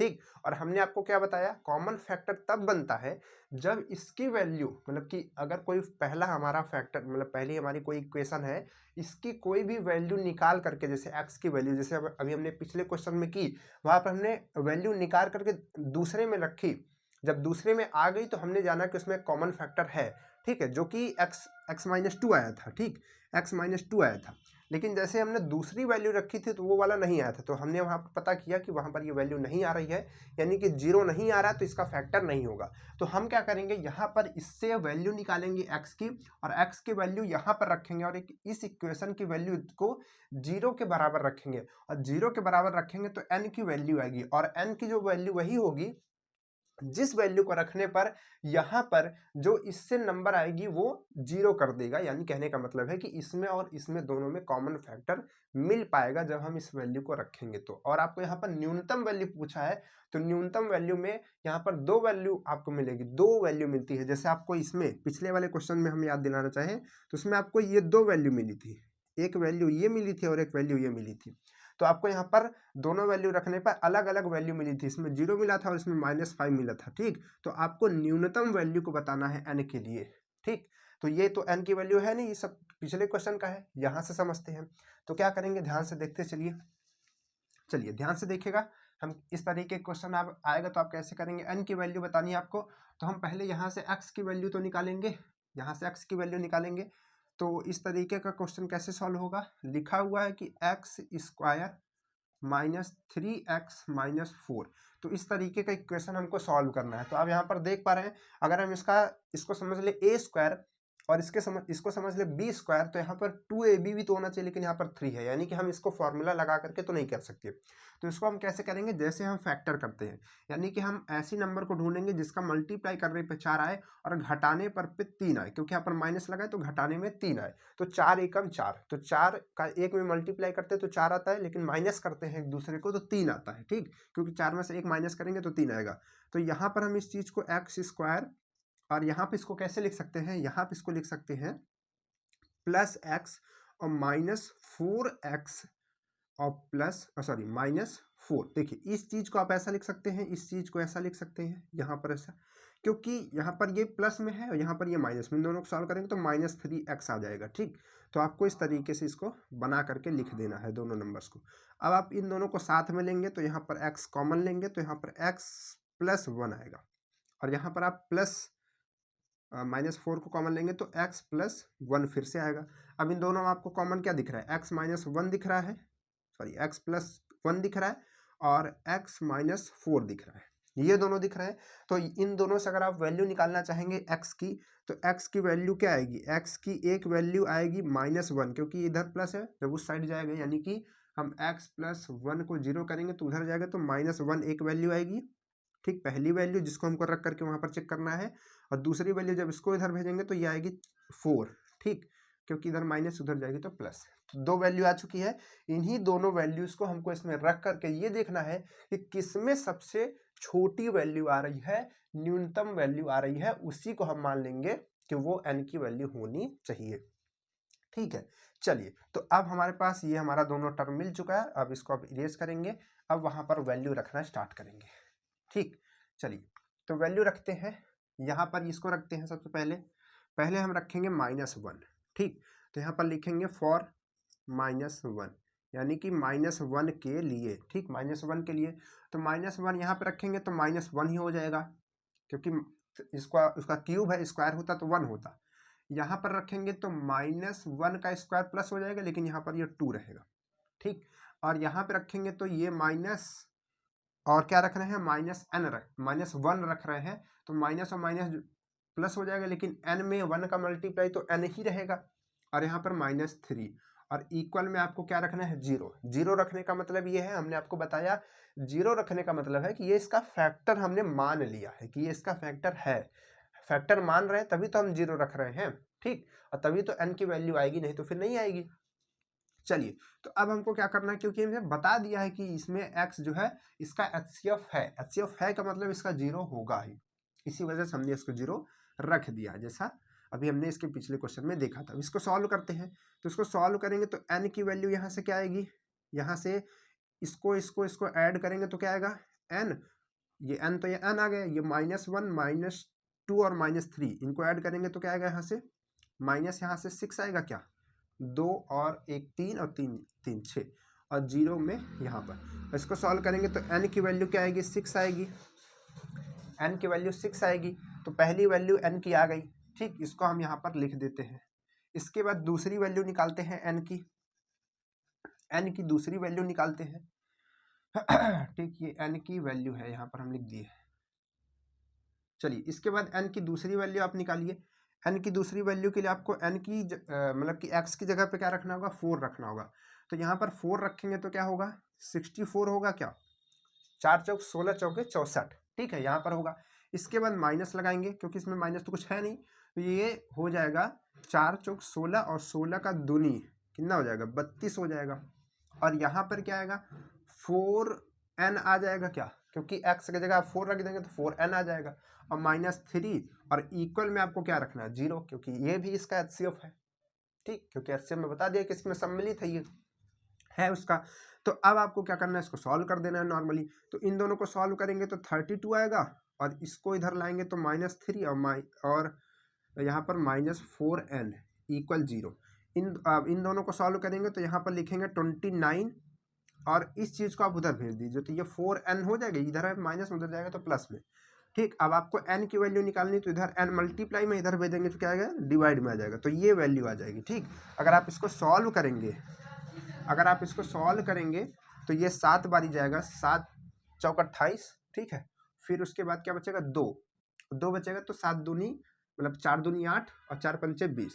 ठीक। और हमने आपको क्या बताया, कॉमन फैक्टर तब बनता है जब इसकी वैल्यू, मतलब कि अगर कोई पहला हमारा फैक्टर, मतलब पहली हमारी कोई इक्वेशन है, इसकी कोई भी वैल्यू निकाल करके, जैसे x की वैल्यू, जैसे अभी हमने पिछले क्वेश्चन में की, वहां पर हमने वैल्यू निकाल करके दूसरे में रखी, जब दूसरे में आ गई तो हमने जाना कि उसमें कॉमन फैक्टर है, ठीक है, जो कि x-2 आया था, ठीक, x-2 आया था। लेकिन जैसे हमने दूसरी वैल्यू रखी थी तो वो वाला नहीं आया था, तो हमने वहाँ पर पता किया कि वहाँ पर ये वैल्यू नहीं आ रही है, यानी कि 0 नहीं आ रहा है, तो इसका फैक्टर नहीं होगा। तो हम क्या करेंगे, यहाँ पर इससे वैल्यू निकालेंगे x की, और x की वैल्यू यहाँ पर रखेंगे, और इस इक्वेशन की वैल्यू को 0 के बराबर रखेंगे, और 0 के बराबर रखेंगे तो n की वैल्यू आएगी, और n की जो वैल्यू वही होगी जिस वैल्यू को रखने पर यहाँ पर जो इससे नंबर आएगी वो 0 कर देगा। यानी कहने का मतलब है कि इसमें और इसमें दोनों में कॉमन फैक्टर मिल पाएगा जब हम इस वैल्यू को रखेंगे तो। और आपको यहाँ पर न्यूनतम वैल्यू पूछा है, तो न्यूनतम वैल्यू में यहाँ पर 2 वैल्यू आपको मिलेगी, 2 वैल्यू मिलती है। जैसे आपको इसमें पिछले वाले क्वेश्चन में हम याद दिलाना चाहें तो उसमें आपको ये 2 वैल्यू मिली थी, एक वैल्यू ये मिली थी और एक वैल्यू ये मिली थी। तो आपको यहाँ पर दोनों वैल्यू रखने पर अलग अलग वैल्यू मिली थी, इसमें 0 मिला था और इसमें -5 मिला था, ठीक। तो आपको न्यूनतम वैल्यू को बताना है n के लिए, ठीक। तो ये तो n की वैल्यू है नहीं, ये सब पिछले क्वेश्चन का है, यहाँ से समझते हैं। तो क्या करेंगे, ध्यान से देखते चलिए, चलिए ध्यान से देखिएगा। हम इस तरीके क्वेश्चन आप आएगा तो आप कैसे करेंगे, n की वैल्यू बतानी है आपको, तो हम पहले यहाँ से x की वैल्यू तो निकालेंगे, यहाँ से x की वैल्यू निकालेंगे। तो इस तरीके का क्वेश्चन कैसे सॉल्व होगा, लिखा हुआ है कि x² -3x - 4, तो इस तरीके का इक्वेशन हमको सॉल्व करना है। तो आप यहाँ पर देख पा रहे हैं, अगर हम इसको समझ ले a² और इसको समझ ले b², तो यहाँ पर 2ab भी तो होना चाहिए, लेकिन यहाँ पर 3 है, यानी कि हम इसको फॉर्मूला लगा करके तो नहीं कर सकते। तो इसको हम कैसे करेंगे, जैसे हम फैक्टर करते हैं, यानी कि हम ऐसी नंबर को ढूंढेंगे जिसका मल्टीप्लाई करने पे 4 आए और घटाने पर 3 आए, क्योंकि यहाँ पर माइनस लगा है तो घटाने में 3 आए, तो 4 एकम 4, तो 4 का 1 में मल्टीप्लाई करते हैं तो 4 आता है, लेकिन माइनस करते हैं एक दूसरे को तो 3 आता है, ठीक, क्योंकि 4 में से 1 माइनस करेंगे तो 3 आएगा। तो यहाँ पर हम इस चीज को x², और यहाँ पे इसको कैसे लिख सकते हैं, यहाँ पे इसको लिख सकते हैं +x और -4x और -4। देखिए इस चीज को आप ऐसा लिख सकते हैं, इस चीज को ऐसा लिख सकते हैं, यहाँ पर ऐसा, क्योंकि यहाँ पर ये प्लस में है और यहाँ पर ये माइनस में, इन दोनों को सॉल्व करेंगे तो -3x आ जाएगा, ठीक। तो आपको इस तरीके से इसको बना करके लिख देना है दोनों नंबर्स को। अब आप इन दोनों को साथ में लेंगे तो यहाँ पर x कॉमन लेंगे तो यहाँ पर x +1 आएगा, और यहाँ पर आप -4 को कॉमन लेंगे तो x +1 फिर से आएगा। अब इन दोनों में आपको कॉमन क्या दिख रहा है, x -1 दिख रहा है, सॉरी x +1 दिख रहा है और x -4 दिख रहा है, ये दोनों दिख रहे हैं। तो इन दोनों से अगर आप वैल्यू निकालना चाहेंगे x की, तो x की वैल्यू क्या आएगी, x की एक वैल्यू आएगी -1, क्योंकि इधर प्लस है जब उस साइड जाएगा, यानी कि हम x +1 को 0 करेंगे तो उधर जाएगा तो -1 एक वैल्यू आएगी, ठीक, पहली वैल्यू जिसको हमको रख करके वहां पर चेक करना है, और दूसरी वैल्यू जब इसको इधर भेजेंगे तो ये आएगी 4, ठीक, क्योंकि इधर माइनस उधर जाएगी तो प्लस। तो 2 वैल्यू आ चुकी है, इन्हीं दोनों वैल्यूज को हमको इसमें रख करके ये देखना है कि किसमें सबसे छोटी वैल्यू आ रही है, न्यूनतम वैल्यू आ रही है, उसी को हम मान लेंगे कि वो n की वैल्यू होनी चाहिए, ठीक है। चलिए, तो अब हमारे पास ये हमारा दोनों टर्म मिल चुका है, अब इसको अब इरेज करेंगे, अब वहां पर वैल्यू रखना स्टार्ट करेंगे, ठीक। चलिए, तो वैल्यू रखते हैं, यहाँ पर इसको रखते हैं, सबसे पहले हम रखेंगे -1, ठीक। तो यहाँ पर लिखेंगे फॉर -1, यानी कि -1 के लिए, ठीक, -1 के लिए। तो -1 यहाँ पे रखेंगे तो -1 ही हो जाएगा, क्योंकि उसका क्यूब है, स्क्वायर होता तो 1 होता। यहाँ पर रखेंगे तो -1 का स्क्वायर प्लस हो जाएगा, लेकिन यहाँ पर ये 2 रहेगा, ठीक। और यहाँ पे रखेंगे तो ये माइनस, और क्या रख रहे हैं, -1 रख रहे हैं, तो माइनस और माइनस प्लस हो जाएगा, लेकिन n में 1 का मल्टीप्लाई तो n ही रहेगा, और यहाँ पर -3, और इक्वल में आपको क्या रखना है, 0 रखने का मतलब ये है, हमने आपको बताया 0 रखने का मतलब है कि ये इसका फैक्टर हमने मान लिया है कि ये इसका फैक्टर है। फैक्टर मान रहे हैं तभी तो हम 0 रख रहे हैं, ठीक, और तभी तो n की वैल्यू आएगी, नहीं तो फिर नहीं आएगी। चलिए, तो अब हमको क्या करना है, क्योंकि हमने बता दिया है कि इसमें x जो है इसका HCF है, HCF है का मतलब इसका 0 होगा ही, इसी वजह से हमने इसको 0 रख दिया, जैसा अभी हमने इसके पिछले क्वेश्चन में देखा था। इसको सॉल्व करते हैं, तो इसको सॉल्व करेंगे तो n की वैल्यू यहाँ से क्या आएगी, यहाँ से इसको ऐड करेंगे तो क्या आएगा n, ये n तो ये n आ गया, ये -1 -2 और -3 इनको ऐड करेंगे तो क्या आएगा, यहाँ से माइनस, यहाँ से 6 आएगा, क्या 2 और 1 3 और 3 3 6 और 0 में यहाँ पर। इसको सॉल्व करेंगे तो n की वैल्यू क्या आएगी, 6 आएगी, n की वैल्यू 6 आएगी, तो पहली वैल्यू n की आ गई, ठीक, इसको हम यहाँ पर लिख देते हैं। इसके बाद दूसरी वैल्यू निकालते हैं n की दूसरी वैल्यू निकालते हैं ठीक, ये n की वैल्यू है, यहाँ पर हम लिख दिए। चलिए, इसके बाद n की दूसरी वैल्यू आप निकालिए। n की दूसरी वैल्यू के लिए आपको n की मतलब कि x की जगह पे क्या रखना होगा, 4 रखना होगा। तो यहाँ पर 4 रखेंगे तो क्या होगा, 64 होगा, क्या 4 चौक 16 चौके 64, ठीक है, यहाँ पर होगा। इसके बाद माइनस लगाएंगे, क्योंकि इसमें माइनस तो कुछ है नहीं, तो ये हो जाएगा 4 चौक 16 और 16 का दूनी कितना हो जाएगा, 32 हो जाएगा। और यहाँ पर क्या आएगा, 4n आ जाएगा, क्या, क्योंकि x की जगह आप 4 रख देंगे तो 4n आ जाएगा, और -3 और इक्वल में आपको क्या रखना है, 0, क्योंकि ये भी इसका HCF है, ठीक, क्योंकि HCF में बता दिया कि इसमें सम्मिलित है, ये है उसका। तो अब आपको क्या करना है, इसको सॉल्व कर देना है नॉर्मली। तो इन दोनों को सॉल्व करेंगे तो 32 आएगा, और इसको इधर लाएंगे तो -3 और यहाँ पर -4n इक्वल 0। इन दोनों को सॉल्व करेंगे तो यहाँ पर लिखेंगे 29, और इस चीज़ को आप उधर भेज दीजिए, तो ये 4n हो जाएगा, इधर है माइनस, उधर जाएगा तो प्लस में, ठीक। अब आपको n की वैल्यू निकालनी, तो इधर n मल्टीप्लाई में इधर भेजेंगे तो क्या आएगा, डिवाइड में आ जाएगा, तो ये वैल्यू आ जाएगी, ठीक। अगर आप इसको सॉल्व करेंगे तो ये 7 बारी जाएगा, 7 चौक 28, ठीक है। फिर उसके बाद क्या बचेगा, 2 बचेगा, तो 7 दूनी मतलब 4 दूनी 8 और 4 पंचे 20,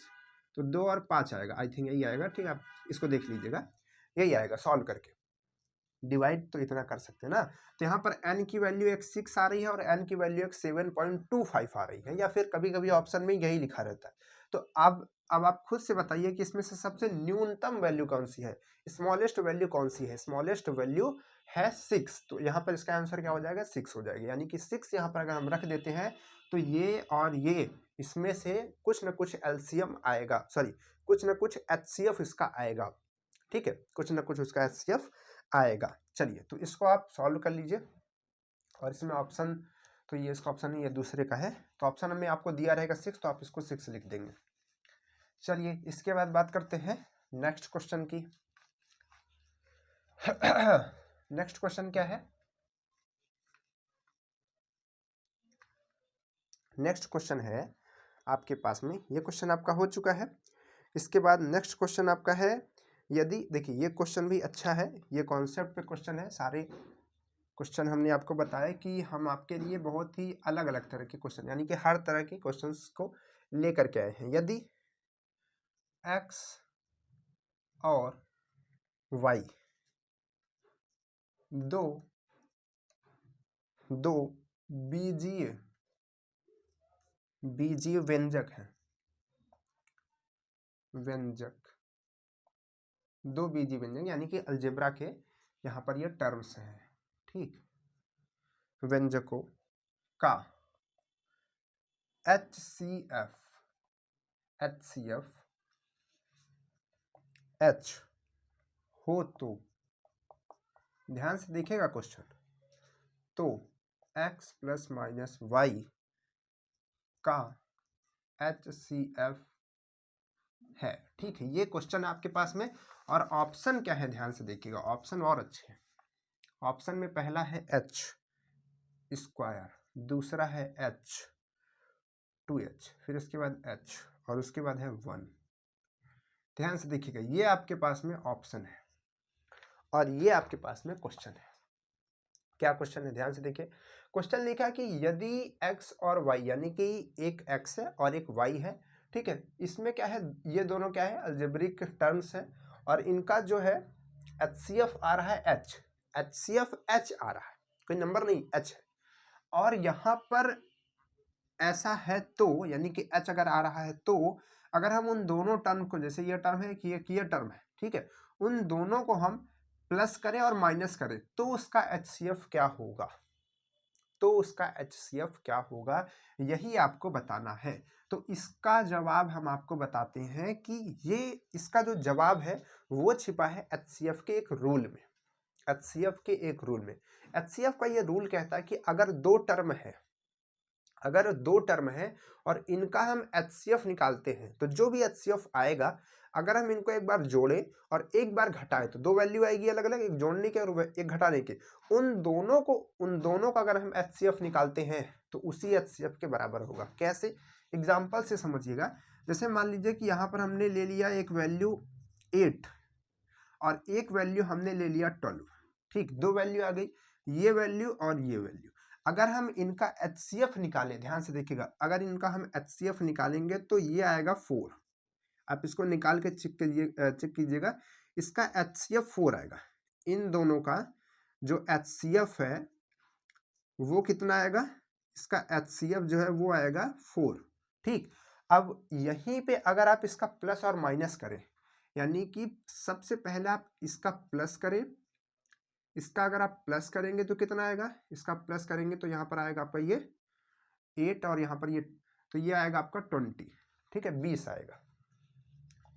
तो 2 और 5 आएगा, आई थिंक यही आएगा, ठीक है। आप इसको देख लीजिएगा, यही आएगा सॉल्व करके। डिवाइड तो इतना कर सकते हैं ना। तो यहाँ पर n की वैल्यू एक 6 आ रही है और n की वैल्यू एक 7.25 आ रही है, या फिर कभी कभी ऑप्शन में यही लिखा रहता है। तो अब आप खुद से बताइए कि इसमें से सबसे न्यूनतम वैल्यू कौन सी है, स्मॉलेस्ट वैल्यू कौन सी है। स्मॉलेस्ट वैल्यू है 6, तो यहाँ पर इसका आंसर क्या हो जाएगा, 6 हो जाएगा। यानी कि 6 यहाँ पर अगर हम रख देते हैं तो ये और ये इसमें से कुछ न कुछ एलसीएम आएगा, सॉरी कुछ न कुछ HCF इसका आएगा, ठीक है, कुछ न कुछ उसका HCF आएगा। चलिए, तो इसको आप सॉल्व कर लीजिए, और इसमें ऑप्शन तो ये इसका ऑप्शन नहीं, ये दूसरे का है, तो ऑप्शन में आपको दिया रहेगा 6, तो आप इसको 6 लिख देंगे। चलिए, इसके बाद बात करते हैं नेक्स्ट क्वेश्चन की। नेक्स्ट क्वेश्चन क्या है, नेक्स्ट क्वेश्चन है आपके पास में, ये क्वेश्चन आपका हो चुका है। इसके बाद नेक्स्ट क्वेश्चन आपका है, यदि देखिए ये क्वेश्चन भी अच्छा है, ये कॉन्सेप्ट पे क्वेश्चन है। सारे क्वेश्चन हमने आपको बताया कि हम आपके लिए बहुत ही अलग अलग तरह के क्वेश्चन, यानी कि हर तरह के क्वेश्चंस को लेकर के आए हैं। यदि x और y दो बीजीय व्यंजक हैं, दो बीजीय व्यंजक यानी कि अलजेब्रा के यहाँ पर ये टर्म्स हैं, ठीक, व्यंजकों का HCF H हो तो, ध्यान से देखिएगा क्वेश्चन, तो x प्लस माइनस वाई का HCF है, ठीक है। ये क्वेश्चन आपके पास में, और ऑप्शन क्या है ध्यान से देखिएगा, ऑप्शन और अच्छे हैं। ऑप्शन में पहला है h स्क्वायर, दूसरा है h 2h, फिर उसके बाद h, और उसके बाद है 1। ध्यान से देखिएगा, ये आपके पास में ऑप्शन है और ये आपके पास में क्वेश्चन है। क्या क्वेश्चन है, ध्यान से देखिए। क्वेश्चन लिखा है कि यदि x और y, यानी कि एक x है और एक y है, ठीक है, इसमें क्या है, ये दोनों क्या है, अलजेब्रिक टर्म्स है, और इनका जो है HCF आ रहा है h, HCF h आ रहा है, कोई नंबर नहीं, h है। और यहाँ पर ऐसा है तो, यानी कि h अगर आ रहा है तो अगर हम उन दोनों टर्म को, जैसे ये टर्म है कि ये टर्म है, ठीक है, उन दोनों को हम प्लस करें और माइनस करें तो उसका HCF क्या होगा, तो उसका HCF क्या होगा, यही आपको बताना है। तो इसका जवाब हम आपको बताते हैं कि ये इसका जो जवाब है वो छिपा है HCF के एक रूल में। HCF के एक रूल में, HCF का ये रूल कहता है कि अगर दो टर्म है, अगर दो टर्म है और इनका हम HCF निकालते हैं तो जो भी HCF आएगा, अगर हम इनको एक बार जोड़ें और एक बार घटाएं तो दो वैल्यू आएगी अलग अलग, एक जोड़ने के और एक घटाने के, उन दोनों का अगर हम HCF निकालते हैं तो उसी HCF के बराबर होगा। कैसे, एग्जाम्पल से समझिएगा। जैसे मान लीजिए कि यहाँ पर हमने ले लिया एक वैल्यू 8 और एक वैल्यू हमने ले लिया 12, ठीक, दो वैल्यू आ गई, ये वैल्यू और ये वैल्यू। अगर हम इनका HCF निकालें, ध्यान से देखिएगा, अगर इनका हम HCF निकालेंगे तो ये आएगा 4। आप इसको निकाल के चेक कीजिएगा, इसका HCF 4 आएगा। इन दोनों का जो HCF है वो कितना आएगा, इसका HCF जो है वो आएगा 4, ठीक। अब यहीं पे अगर आप इसका प्लस और माइनस करें, यानी कि सबसे पहले आप इसका प्लस करें, इसका अगर आप प्लस करेंगे तो कितना आएगा, इसका प्लस करेंगे तो यहाँ पर आएगा आपका ये 8 और यहाँ पर ये, तो ये आएगा आपका 20, ठीक है, 20 आएगा।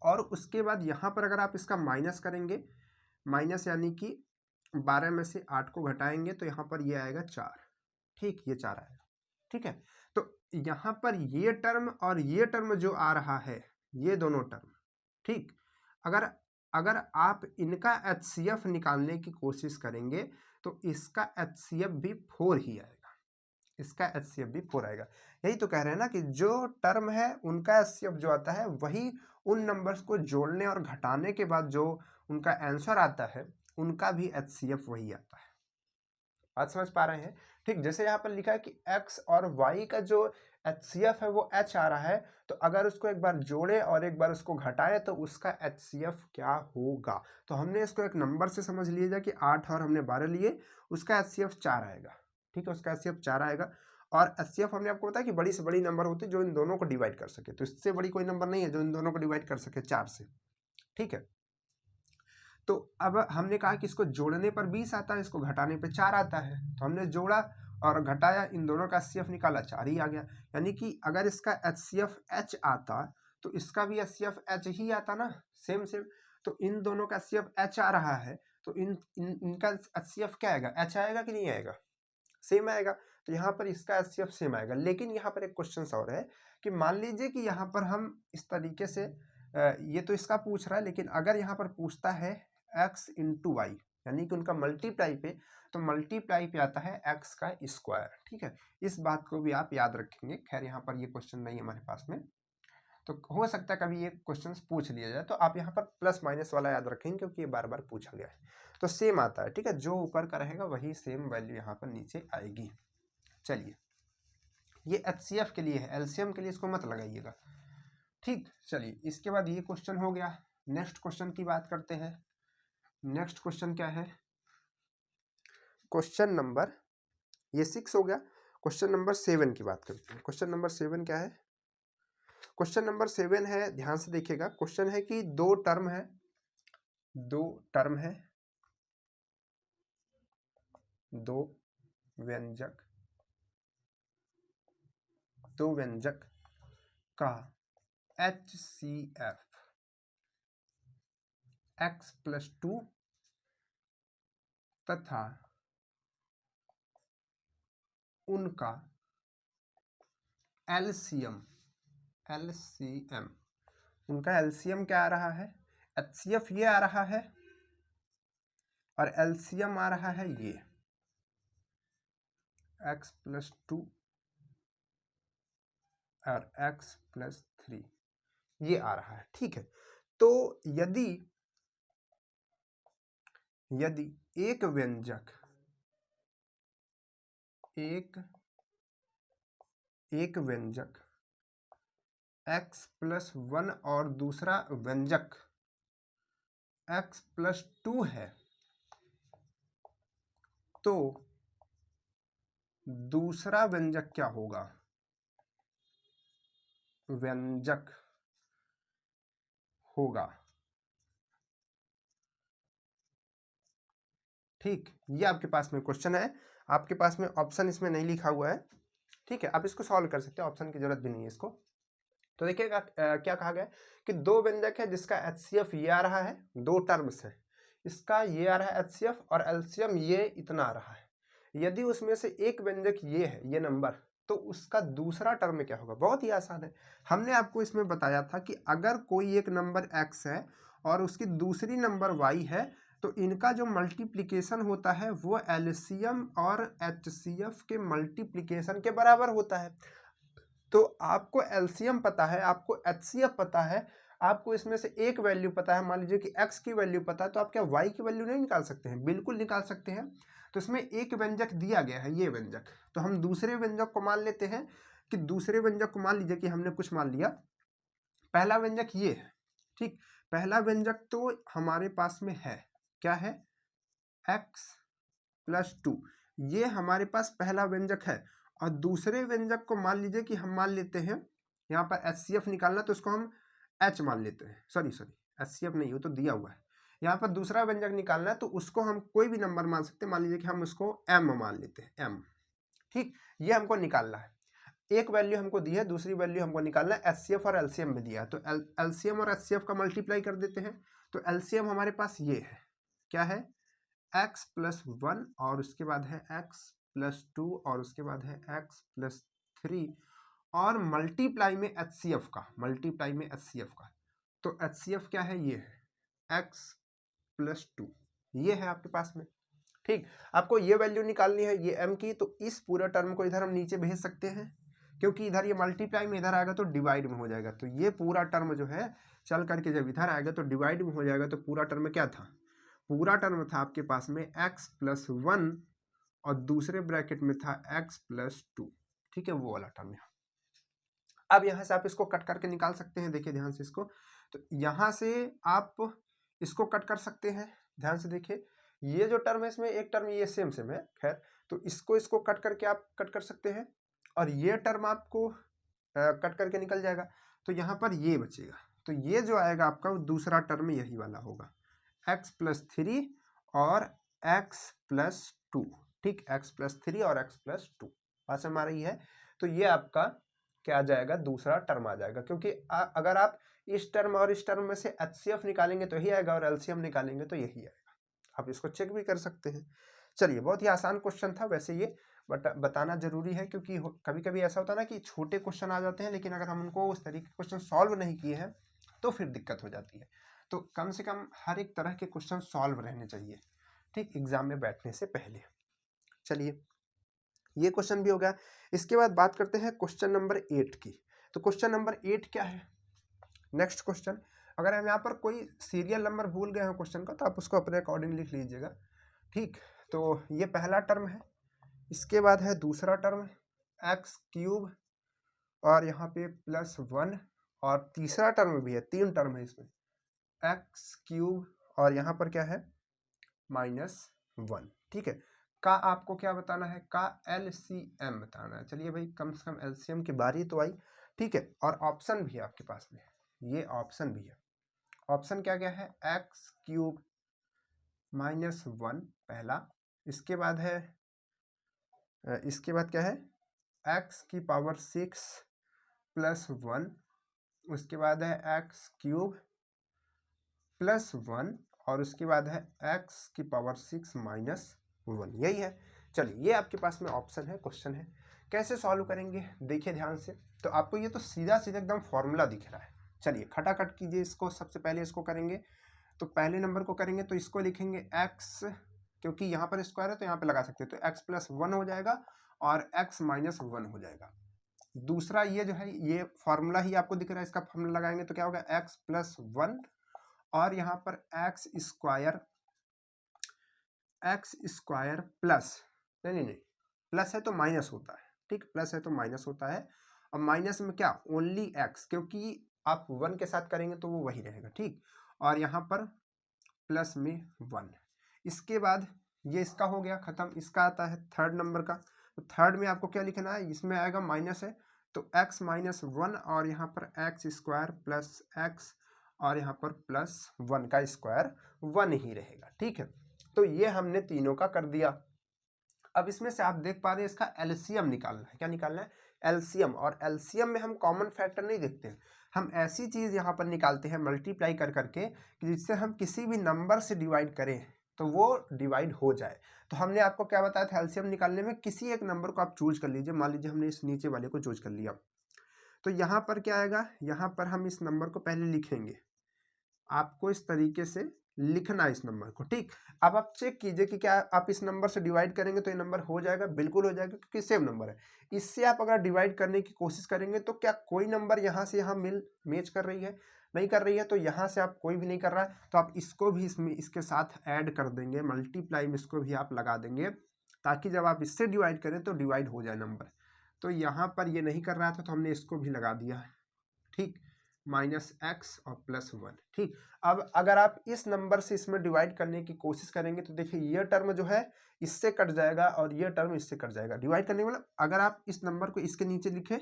और उसके बाद यहाँ पर अगर आप इसका माइनस करेंगे, माइनस यानी कि 12 में से 8 को घटाएंगे तो यहाँ पर ये आएगा 4, ठीक, ये 4 आएगा, ठीक है। तो यहाँ पर ये टर्म और ये टर्म जो आ रहा है, ये दोनों टर्म, ठीक, अगर आप इनका HCF निकालने की कोशिश करेंगे तो इसका HCF भी 4 ही आएगा, इसका HCF भी 4 आएगा। यही तो कह रहे हैं ना कि जो टर्म है उनका HCF जो आता है वही उन नंबर्स को जोड़ने और घटाने के बाद जो उनका आंसर आता है उनका भी HCF वही आता है। बात समझ पा रहे हैं, ठीक। जैसे यहाँ पर लिखा है कि x और y का जो HCF है वो h आ रहा है, तो अगर उसको एक बार जोड़े और एक बार उसको घटाए तो उसका HCF क्या होगा। तो हमने इसको एक नंबर से समझ लिया कि 8 और हमने 12 लिए, उसका HCF 4 आएगा, ठीक है, उसका HCF 4 आएगा। और HCF हमने आपको बताया कि बड़ी से बड़ी नंबर होती है जो इन दोनों को डिवाइड कर सके, तो इससे बड़ी कोई नंबर नहीं है जो इन दोनों को डिवाइड कर सके 4 से, ठीक है। तो अब हमने कहा कि इसको जोड़ने पर 20 आता है, इसको घटाने पर 4 आता है, तो हमने जोड़ा और घटाया, इन दोनों का HCF निकाला, 4 ही आ गया। यानी कि अगर इसका HCF H आता तो इसका भी HCF H ही आता ना, सेम सेम। तो इन दोनों का HCF H आ रहा है तो इनका HCF क्या आएगा, H आएगा कि नहीं आएगा, सेम आएगा। तो यहाँ पर इसका HCF सेम आएगा। लेकिन यहाँ पर एक क्वेश्चन और है कि मान लीजिए कि यहाँ पर हम इस तरीके से, ये तो इसका पूछ रहा है, लेकिन अगर यहाँ पर पूछता है x इंटू वाई, यानी कि उनका मल्टीप्लाई पे, तो मल्टीप्लाई पे आता है x का स्क्वायर, ठीक है। इस बात को भी आप याद रखेंगे। खैर यहाँ पर ये क्वेश्चन नहीं है हमारे पास में, तो हो सकता है कभी ये क्वेश्चन पूछ लिया जाए, तो आप यहाँ पर प्लस माइनस वाला याद रखेंगे क्योंकि ये बार बार पूछा गया है। तो सेम आता है, ठीक है, जो ऊपर का रहेगा वही सेम वैल्यू यहाँ पर नीचे आएगी। चलिए, ये HCF के लिए है, LCM के लिए इसको मत लगाइएगा, ठीक। चलिए, इसके बाद ये क्वेश्चन हो गया। नेक्स्ट क्वेश्चन की बात करते हैं। नेक्स्ट क्वेश्चन क्या है, क्वेश्चन नंबर, ये 6 हो गया। क्वेश्चन नंबर 7 की बात करते हैं। क्वेश्चन नंबर 7 क्या है, क्वेश्चन नंबर 7 है, ध्यान से देखिएगा। क्वेश्चन है कि दो टर्म है, दो व्यंजक का HCF x+2 तथा उनका LCM, उनका LCM क्या आ रहा है, HCF ये आ रहा है और LCM आ रहा है ये x+2 और x+3, ये आ रहा है, ठीक है। तो यदि एक व्यंजक x+1 और दूसरा व्यंजक x+2 है, तो दूसरा व्यंजक क्या होगा, व्यंजक होगा। ठीक, ये आपके पास में क्वेश्चन है, आपके पास में ऑप्शन इसमें नहीं लिखा हुआ है। ठीक है, आप इसको सॉल्व कर सकते हैं, ऑप्शन की जरूरत भी नहीं है इसको। तो देखिएगा क्या कहा गया कि दो व्यंजक है जिसका एचसीएफ ये आ रहा है, दो टर्म्स है, इसका ये आ रहा है एचसीएफ और एलसीएम ये इतना आ रहा है। यदि उसमें से एक व्यंजक ये है, ये नंबर, तो उसका दूसरा टर्म में क्या होगा। बहुत ही आसान है, हमने आपको इसमें बताया था कि अगर कोई एक नंबर x है और उसकी दूसरी नंबर y है, तो इनका जो मल्टीप्लिकेशन होता है वो एलसीएम और एचसीएफ के मल्टीप्लिकेशन के बराबर होता है। तो आपको एलसीएम पता है, आपको एचसीएफ पता है, आपको इसमें से एक वैल्यू पता है, मान लीजिए कि x की वैल्यू पता है, तो आप क्या y की वैल्यू नहीं निकाल सकते हैं? बिल्कुल निकाल सकते हैं। तो इसमें एक व्यंजक दिया गया है, ये व्यंजक, तो हम दूसरे व्यंजक को मान लेते हैं कि दूसरे व्यंजक को मान लीजिए कि हमने कुछ मान लिया, पहला व्यंजक ये है। ठीक, पहला व्यंजक तो हमारे पास में है, क्या है, x+2, ये हमारे पास पहला व्यंजक है। और दूसरे व्यंजक को मान लीजिए कि हम मान लेते हैं, यहाँ पर एचसीएफ निकालना तो इसको हम h मान लेते हैं, सॉरी एचसीएफ नहीं, वो तो दिया हुआ है। यहाँ पर दूसरा व्यंजक निकालना है तो उसको हम कोई भी नंबर मान सकते हैं, मान लीजिए कि हम उसको m मान लेते हैं, m। ठीक, ये हमको निकालना है, एक वैल्यू हमको दी है, दूसरी वैल्यू हमको निकालना है, एचसीएफ और एलसीएम में दिया है, तो एलसीएम और एचसीएफ का मल्टीप्लाई कर देते हैं। तो एलसीएम हमारे पास ये है, क्या है, x+1 और उसके बाद है x+2 और उसके बाद है x+3 और मल्टीप्लाई में एचसीएफ का, मल्टीप्लाई में एचसीएफ का। तो एचसीएफ क्या है, ये है x+2, ये है आपके पास में। ठीक, आपको ये वैल्यू निकालनी है, ये m की, तो इस पूरे टर्म को इधर हम नीचे भेज सकते हैं, क्योंकि इधर ये मल्टीप्लाई में इधर आएगा तो डिवाइड में हो जाएगा। तो ये पूरा टर्म जो है चल करके जब इधर आएगा तो डिवाइड में हो जाएगा। तो पूरा टर्म क्या था, पूरा टर्म था आपके पास में x+1 और दूसरे ब्रैकेट में था x+2। ठीक है, वो वाला टर्म है। अब यहाँ से आप इसको कट करके निकाल सकते हैं, देखिए ध्यान से इसको, तो यहाँ से आप इसको कट कर सकते हैं, ध्यान से देखिए, ये जो टर्म है इसमें एक टर्म ये सेम सेम है, खैर, तो इसको कट करके आप कट कर सकते हैं और ये टर्म आपको कट करके निकल जाएगा। तो यहाँ पर ये बचेगा, तो ये जो आएगा आपका दूसरा टर्म यही वाला होगा, x+3 और x+2। ठीक, x+3 और x+2 बात समझ आ रही है। तो ये आपका क्या आ जाएगा, दूसरा टर्म आ जाएगा, क्योंकि अगर आप इस टर्म और इस टर्म में से एचसीएफ निकालेंगे तो यही आएगा और एलसीएम निकालेंगे तो यही आएगा। आप इसको चेक भी कर सकते हैं। चलिए, बहुत ही आसान क्वेश्चन था वैसे ये, बट बताना जरूरी है, क्योंकि कभी कभी ऐसा होता है ना कि छोटे क्वेश्चन आ जाते हैं, लेकिन अगर हम उनको उस तरीके के क्वेश्चन सॉल्व नहीं किए हैं तो फिर दिक्कत हो जाती है। तो कम से कम हर एक तरह के क्वेश्चन सॉल्व रहने चाहिए, ठीक, एग्जाम में बैठने से पहले। चलिए, ये क्वेश्चन भी हो गया। इसके बाद बात करते हैं क्वेश्चन नंबर 8 की। तो क्वेश्चन नंबर 8 क्या है, नेक्स्ट क्वेश्चन, अगर हम यहाँ पर कोई सीरियल नंबर भूल गए हैं क्वेश्चन का तो आप उसको अपने अकॉर्डिंग लिख लीजिएगा। ठीक, तो ये पहला टर्म है, इसके बाद है दूसरा टर्म x³ और यहाँ पे +1 और तीसरा टर्म भी है, 3 टर्म है इसमें, x³ और यहाँ पर क्या है, -1। ठीक है, का आपको क्या बताना है, का एलसीएम बताना है। चलिए भाई, कम से कम एलसीएम की बारी तो आई। ठीक है, और ऑप्शन भी है आपके पास में, ये ऑप्शन भी है। ऑप्शन क्या क्या है, x³ -1 पहला, इसके बाद है इसके बाद क्या है, x⁶ +1, उसके बाद है x³ +1 और उसके बाद है x⁶ -1, यही है। चलिए, ये आपके पास में ऑप्शन है, क्वेश्चन है, कैसे सॉल्व करेंगे देखिए ध्यान से। तो आपको ये तो सीधा सीधा एकदम फॉर्मूला दिख रहा है। चलिए, खटाखट कीजिए इसको, सबसे पहले इसको करेंगे, तो पहले नंबर को करेंगे तो इसको लिखेंगे x, क्योंकि यहाँ पर स्क्वायर है तो यहाँ पे लगा सकते हैं, तो x+1 हो जाएगा और x-1 हो जाएगा। दूसरा ये जो है, ये फॉर्मूला ही आपको दिख रहा है, इसका फॉर्मूला लगाएंगे तो क्या होगा, x+1 और यहाँ पर x² प्लस, नहीं, प्लस है तो माइनस होता है, ठीक, प्लस है तो माइनस होता है, और माइनस में क्या, ओनली x, क्योंकि आप 1 के साथ करेंगे तो वो वही रहेगा। ठीक, और यहाँ पर प्लस में 1। इसके बाद ये इसका हो गया खत्म। इसका आता है थर्ड नंबर का, तो थर्ड में आपको क्या लिखना है, इसमें आएगा माइनस है तो x माइनस वन और यहाँ पर एक्स स्क्वायर प्लस एक्स और यहाँ पर प्लस वन का स्क्वायर वन ही रहेगा। ठीक है, तो ये हमने तीनों का कर दिया। अब इसमें से आप देख पा रहे हैं इसका एलसीएम निकालना है। क्या निकालना है? एलसीएम। और एलसीएम में हम कॉमन फैक्टर नहीं देखते हैं, हम ऐसी चीज़ यहाँ पर निकालते हैं मल्टीप्लाई कर करके कि जिससे हम किसी भी नंबर से डिवाइड करें तो वो डिवाइड हो जाए। तो हमने आपको क्या बताया था एलसीएम निकालने में, किसी एक नंबर को आप चूज कर लीजिए। मान लीजिए हमने इस नीचे वाले को चूज कर लिया, तो यहाँ पर क्या आएगा, यहाँ पर हम इस नंबर को पहले लिखेंगे। आपको इस तरीके से लिखना है इस नंबर को। ठीक, अब आप चेक कीजिए कि क्या आप इस नंबर से डिवाइड करेंगे तो ये नंबर हो जाएगा? बिल्कुल हो जाएगा, क्योंकि सेम नंबर है। इससे आप अगर डिवाइड करने की कोशिश करेंगे तो क्या कोई नंबर यहाँ से यहाँ मैच कर रही है? नहीं कर रही है। तो यहाँ से आप कोई भी नहीं कर रहा है, तो आप इसको भी इसमें इसके साथ ऐड कर देंगे, मल्टीप्लाई में इसको भी आप लगा देंगे, ताकि जब आप इससे डिवाइड करें तो डिवाइड हो जाए नंबर। तो यहाँ पर ये नहीं कर रहा था तो हमने इसको भी लगा दिया। ठीक, माइनस एक्स और प्लस वन। ठीक, अब अगर आप इस नंबर से इसमें डिवाइड करने की कोशिश करेंगे तो देखिए ये टर्म जो है इससे कट जाएगा और ये टर्म इससे कट जाएगा। डिवाइड करने वाला, अगर आप इस नंबर को इसके नीचे लिखे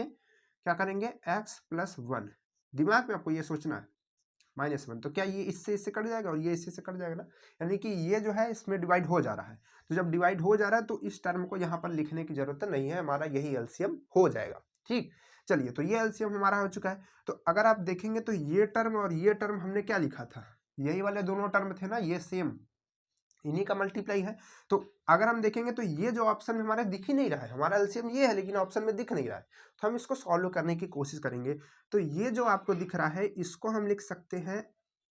क्या करेंगे, एक्स प्लस वन। दिमाग में आपको ये सोचना है माइनस वन, तो क्या ये इससे कट जाएगा और ये इससे कट जाएगा ना, यानी कि ये जो है इसमें डिवाइड हो जा रहा है। तो जब डिवाइड हो जा रहा है तो इस टर्म को यहाँ पर लिखने की जरूरत नहीं है, हमारा यही एलसीएम हो जाएगा। ठीक, चलिए, तो ये एलसीएम हमारा हो चुका है। तो अगर आप देखेंगे तो ये टर्म और ये टर्म हमने क्या लिखा था, यही वाले दोनों टर्म थे ना, ये सेम, इन्हीं का मल्टीप्लाई है। तो अगर हम देखेंगे तो ये जो ऑप्शन में हमारा दिख ही नहीं रहा है, हमारा एलसीएम ये है लेकिन ऑप्शन में दिख नहीं रहा है, तो हम इसको सॉल्व करने की कोशिश करेंगे। तो ये जो आपको दिख रहा है इसको हम लिख सकते हैं,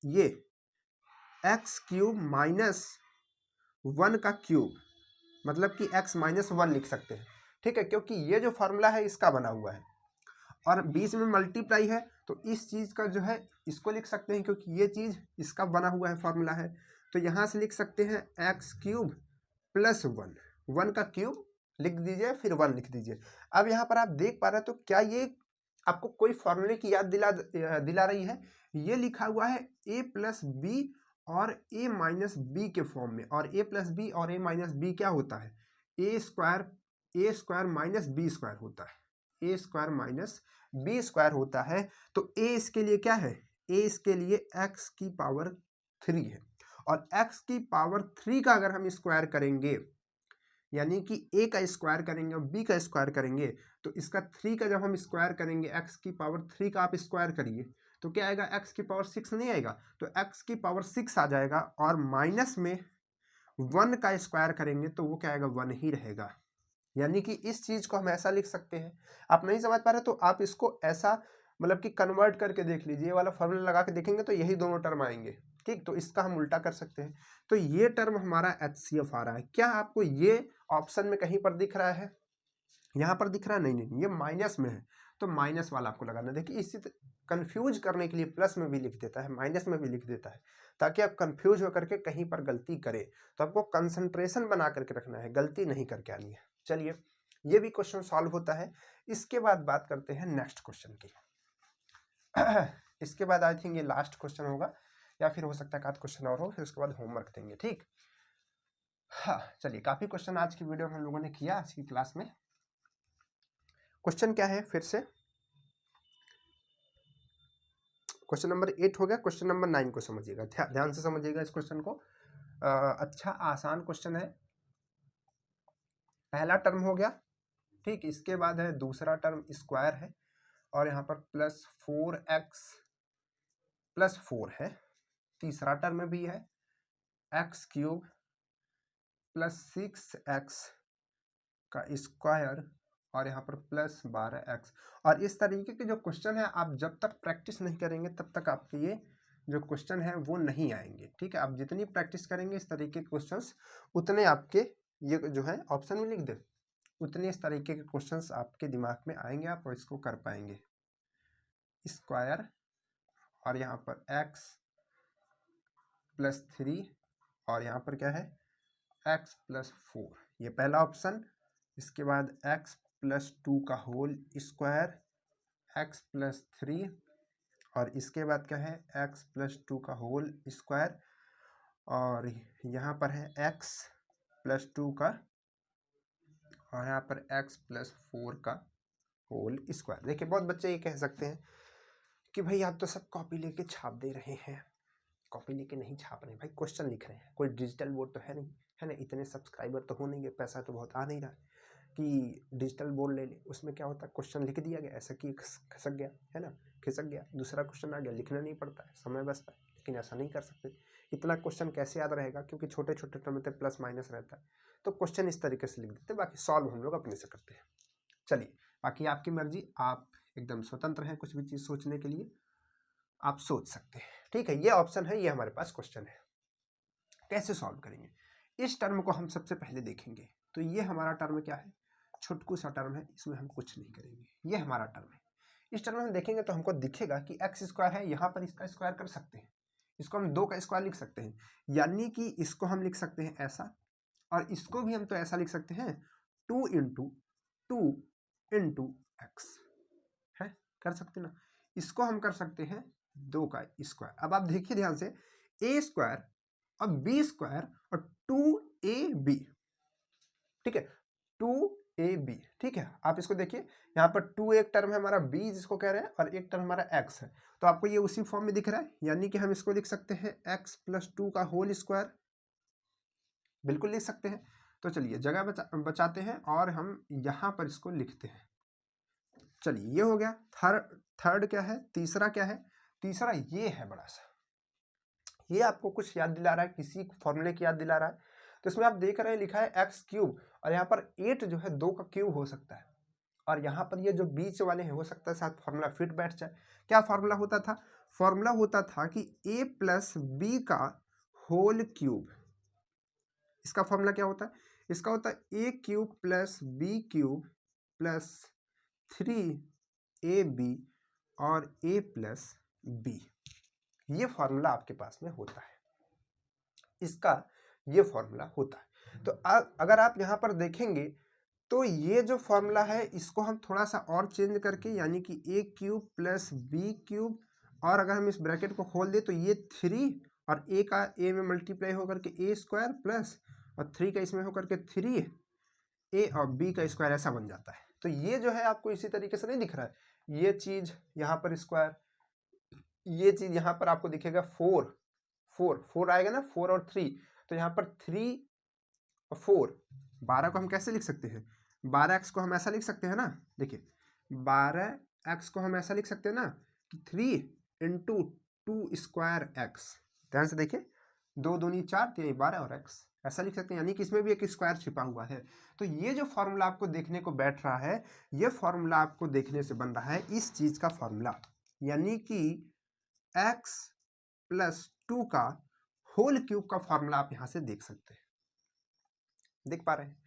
ये एक्स क्यूब माइनस वन का क्यूब, मतलब कि एक्स माइनस वन लिख सकते हैं। ठीक है, क्योंकि ये जो फॉर्मूला है इसका बना हुआ है और बीच में मल्टीप्लाई है, तो इस चीज़ का जो है इसको लिख सकते हैं, क्योंकि ये चीज़ इसका बना हुआ है, फॉर्मूला है। तो यहाँ से लिख सकते हैं x cube plus one, one का क्यूब लिख दीजिए, फिर वन लिख दीजिए। अब यहाँ पर आप देख पा रहे हैं, तो क्या ये आपको कोई फॉर्मूले की याद दिला रही है? ये लिखा हुआ है ए प्लस बी और ए माइनस बी के फॉर्म में, और ए प्लस बी और ए माइनस बी क्या होता है, A square minus B square होता है, A square minus B square होता है। तो ए इसके लिए क्या है, ए इसके लिए एक्स की पावर 3 है, और एक्स की पावर 3 का अगर हम स्क्वायर करेंगे, यानी कि ए का स्क्वायर करेंगे और बी का स्क्वायर करेंगे, तो इसका 3 का जब हम स्क्वायर करेंगे, एक्स की पावर 3 का आप स्क्वायर करिए तो क्या आएगा, एक्स की पावर 6 नहीं आएगा, तो एक्स की पावर 6 आ जाएगा, और माइनस में 1 का स्क्वायर करेंगे तो वो क्या आएगा, 1 ही रहेगा। यानी कि इस चीज को हम ऐसा लिख सकते हैं। आप नहीं समझ पा रहे तो आप इसको ऐसा मतलब कि कन्वर्ट करके देख लीजिए, ये वाला फॉर्मूला लगा के देखेंगे तो यही दोनों टर्म आएंगे। ठीक, तो इसका हम उल्टा कर सकते हैं। तो ये टर्म हमारा एचसीएफ आ रहा है। क्या आपको ये ऑप्शन में कहीं पर दिख रहा है? यहाँ पर दिख रहा है? नहीं, ये माइनस में है, तो माइनस वाला आपको लगाना। देखिए, इसी कंफ्यूज करने के लिए प्लस में भी लिख देता है, माइनस में भी लिख देता है, ताकि आप कंफ्यूज होकर के कहीं पर गलती करें। तो आपको कंसंट्रेशन बना करके रखना है, गलती नहीं करके आनी है। चलिए, ये भी क्वेश्चन सॉल्व होता है। इसके बाद बात करते हैं नेक्स्ट क्वेश्चन की। इसके बाद आई थिंक ये लास्ट क्वेश्चन होगा, या फिर हो सकता है एक आध क्वेश्चन और हो, फिर उसके बाद होमवर्क देंगे। ठीक, हाँ, चलिए, काफी क्वेश्चन आज की वीडियो में हम लोगों ने किया आज की क्लास में। क्वेश्चन क्या है, फिर से क्वेश्चन नंबर 8 हो गया। क्वेश्चन नंबर 9 को समझिएगा, ध्यान से समझिएगा इस क्वेश्चन को। अच्छा आसान क्वेश्चन है। पहला टर्म हो गया, ठीक, इसके बाद है दूसरा टर्म स्क्वायर है, और यहाँ पर प्लस 4x प्लस 4 है। तीसरा टर्म भी है एक्स क्यूब प्लस 6x का स्क्वायर, और यहाँ पर प्लस 12x। और इस तरीके के जो क्वेश्चन है, आप जब तक प्रैक्टिस नहीं करेंगे तब तक आपके ये जो क्वेश्चन है वो नहीं आएंगे। ठीक है, आप जितनी प्रैक्टिस करेंगे इस तरीके के क्वेश्चंस, उतने आपके ये जो है ऑप्शन में लिख दे, उतने इस तरीके के क्वेश्चंस आपके दिमाग में आएंगे, आप इसको कर पाएंगे। स्क्वायर और यहाँ पर x प्लस 3, और यहाँ पर क्या है, x प्लस 4, ये पहला ऑप्शन। इसके बाद x प्लस 2 का होल स्क्वायर, x प्लस 3, और इसके बाद क्या है, x प्लस 2 का होल स्क्वायर, और यहाँ पर है x प्लस 2 का, और यहाँ पर x प्लस 4 का होल स्क्वायर। देखिए बहुत बच्चे ये कह सकते हैं कि भाई आप तो सब कॉपी लेके छाप दे रहे हैं। कॉपी लेके नहीं छाप रहे हैं भाई, क्वेश्चन लिख रहे हैं। कोई डिजिटल बोर्ड तो है नहीं, है ना, इतने सब्सक्राइबर तो हो नहीं गए, पैसा तो बहुत आ नहीं रहा कि डिजिटल बोर्ड ले ले। उसमें क्या होता है, क्वेश्चन लिख दिया गया, ऐसा कि खिसक गया, है ना, खिसक गया, दूसरा क्वेश्चन आ गया, लिखना नहीं पड़ता है, समय बचता है। लेकिन ऐसा नहीं कर सकते। इतना क्वेश्चन कैसे याद रहेगा, क्योंकि छोटे छोटे टर्म में प्लस माइनस रहता है। तो क्वेश्चन इस तरीके से लिख देते हैं, बाकी सॉल्व हम लोग अपने से करते हैं। चलिए, बाकी आपकी मर्जी, आप एकदम स्वतंत्र हैं कुछ भी चीज़ सोचने के लिए, आप सोच सकते हैं। ठीक है, ये ऑप्शन है, ये हमारे पास क्वेश्चन है। कैसे सॉल्व करेंगे, इस टर्म को हम सबसे पहले देखेंगे। तो ये हमारा टर्म क्या है, छुटकू सा टर्म है, इसमें हम कुछ नहीं करेंगे। ये हमारा टर्म है। इस टर्म में हम देखेंगे तो हमको दिखेगा कि एक्स स्क्वायर है, यहाँ पर इसका स्क्वायर कर सकते हैं, इसको हम 2 का स्क्वायर लिख सकते हैं, यानी कि इसको हम लिख सकते हैं ऐसा, और इसको भी हम तो ऐसा लिख सकते हैं 2 इंटू एक्स, है, कर सकते ना। इसको हम कर सकते हैं 2 का स्क्वायर। अब आप देखिए ध्यान से, ए स्क्वायर और बी स्क्वायर और 2ab, ठीक है, 2ab, ठीक है। आप इसको देखिए, यहाँ पर 2 एक टर्म है हमारा, b जिसको कह रहे हैं, और एक टर्म हमारा x है। तो आपको ये उसी फॉर्म में दिख रहा है, यानी कि हम इसको लिख सकते हैं x + 2 का होल स्क्वायर, बिल्कुल लिख सकते हैं। तो चलिए जगह बचाते हैं और हम यहाँ पर इसको लिखते हैं। चलिए ये हो गया। थर्ड क्या है, तीसरा क्या है, तीसरा ये है बड़ा सा, ये आपको कुछ याद दिला रहा है, किसी फॉर्मूले की याद दिला रहा है। तो इसमें आप देख रहे हैं लिखा है x3, और यहाँ पर 8 जो है 2 का क्यूब हो सकता है, और यहाँ पर ये जो बीच वाले हैं हो सकता है साथ फॉर्मूला फिट बैठ जाए। क्या फॉर्मूला होता था, फॉर्मूला होता था कि a + b का होल क्यूब। इसका फॉर्मूला क्या होता है, इसका होता है a³ + b³ + 3ab और a + b। ये फॉर्मूला आपके पास में होता है, इसका ये फॉर्मूला होता है। तो अगर आप यहाँ पर देखेंगे तो ये जो फॉर्मूला है इसको हम थोड़ा सा और चेंज करके, यानी कि a³ + b³, और अगर हम इस ब्रैकेट को खोल दें तो ये 3 और a का a में मल्टीप्लाई होकर के a² प्लस, और 3 का इसमें होकर के 3a और b का स्क्वायर, ऐसा बन जाता है। तो ये जो है आपको इसी तरीके से नहीं दिख रहा है, ये चीज़ यहाँ पर स्क्वायर, ये चीज़ यहाँ पर आपको दिखेगा 4 आएगा ना, 4 और 3, तो यहाँ पर 3 और 4, 12 को हम कैसे लिख सकते हैं, 12x को हम ऐसा लिख सकते हैं ना, देखिए 12x को हम ऐसा लिख सकते हैं ना कि 3 × 2² x। ध्यान से देखिए, 2 दूनी 4, 3 12 और x, ऐसा लिख सकते हैं, यानी कि इसमें भी एक स्क्वायर छिपा हुआ है। तो ये जो फॉर्मूला आपको देखने को बैठ रहा है, ये फॉर्मूला आपको देखने से बन रहा है इस चीज़ का फॉर्मूला, यानी कि x + 2 का होल क्यूब का फॉर्मूला आप यहाँ से देख सकते हैं। देख पा रहे हैं,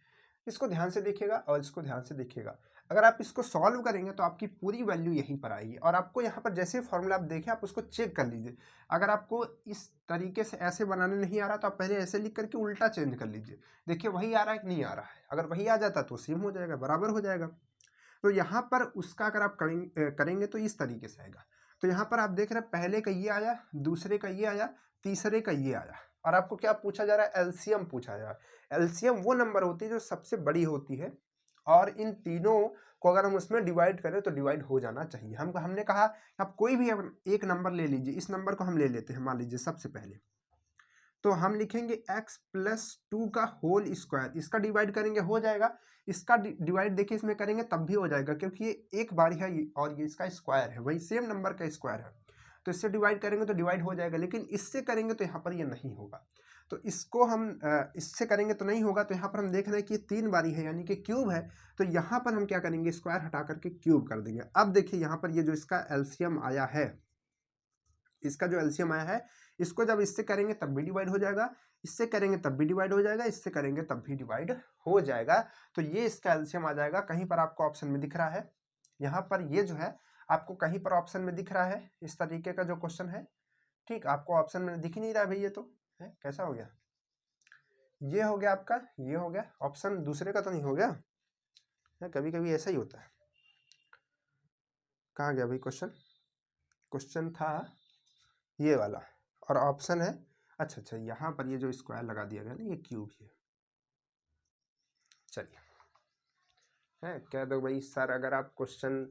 इसको ध्यान से देखिएगा और इसको ध्यान से देखिएगा। अगर आप इसको सॉल्व करेंगे तो आपकी पूरी वैल्यू यहीं पर आएगी, और आपको यहाँ पर जैसे फॉर्मूला आप देखें आप उसको चेक कर लीजिए। अगर आपको इस तरीके से ऐसे बनाने नहीं आ रहा तो आप पहले ऐसे लिख करके उल्टा चेंज कर लीजिए, देखिए वही आ रहा है कि नहीं आ रहा है। अगर वही आ जाता तो सेम हो जाएगा, बराबर हो जाएगा। तो यहाँ पर उसका अगर आप करेंगे तो इस तरीके से आएगा। तो यहाँ पर आप देख रहे हैं पहले का ये आया, दूसरे का ये आया, तीसरे का ये आया, और आपको क्या पूछा जा रहा है, एलसीएम पूछा जा रहा है। एलसीएम वो नंबर होती है जो सबसे बड़ी होती है, और इन तीनों को अगर हम उसमें डिवाइड करें तो डिवाइड हो जाना चाहिए। हमने कहा आप कोई भी एक नंबर ले लीजिए, इस नंबर को हम ले लेते हैं, मान लीजिए सबसे पहले तो हम लिखेंगे x + 2 का होल स्क्वायर, इसका डिवाइड करेंगे हो जाएगा, इसका डिवाइड देखिए इसमें करेंगे तब भी हो जाएगा, क्योंकि ये एक बार है और ये इसका स्क्वायर है, वही सेम नंबर का स्क्वायर है। तो इससे डिवाइड करेंगे तो डिवाइड हो जाएगा, लेकिन इससे करेंगे तो यहाँ पर ये नहीं होगा। तो इसको हम इससे करेंगे तो नहीं होगा, तो यहाँ पर हम देख रहे हैं कि 3 बारी है, यानी कि क्यूब है। तो यहाँ पर हम क्या करेंगे, स्क्वायर हटा करके क्यूब कर देंगे। अब देखिए यहाँ पर ये जो इसका एलसीएम आया है, इसका जो एलसीएम आया है, इसको जब इससे करेंगे तब भी डिवाइड हो जाएगा, इससे करेंगे तब भी डिवाइड हो जाएगा, इससे करेंगे तब भी डिवाइड हो जाएगा। तो ये इसका एलसीएम आ जाएगा। कहीं पर आपको ऑप्शन में दिख रहा है, यहाँ पर ये जो है आपको कहीं पर ऑप्शन में दिख रहा है, इस तरीके का जो क्वेश्चन है, ठीक, आपको ऑप्शन में दिख ही नहीं रहा भाई, ये तो है, कैसा हो गया, ये हो गया आपका, ये हो गया ऑप्शन, दूसरे का तो नहीं हो गया, कभी कभी ऐसा ही होता है। कहाँ गया भाई क्वेश्चन, क्वेश्चन था ये वाला, और ऑप्शन है, अच्छा यहाँ पर ये जो स्क्वायर लगा दिया गया ना, ये क्यूब है। चलिए है, कह दो भाई सर अगर आप क्वेश्चन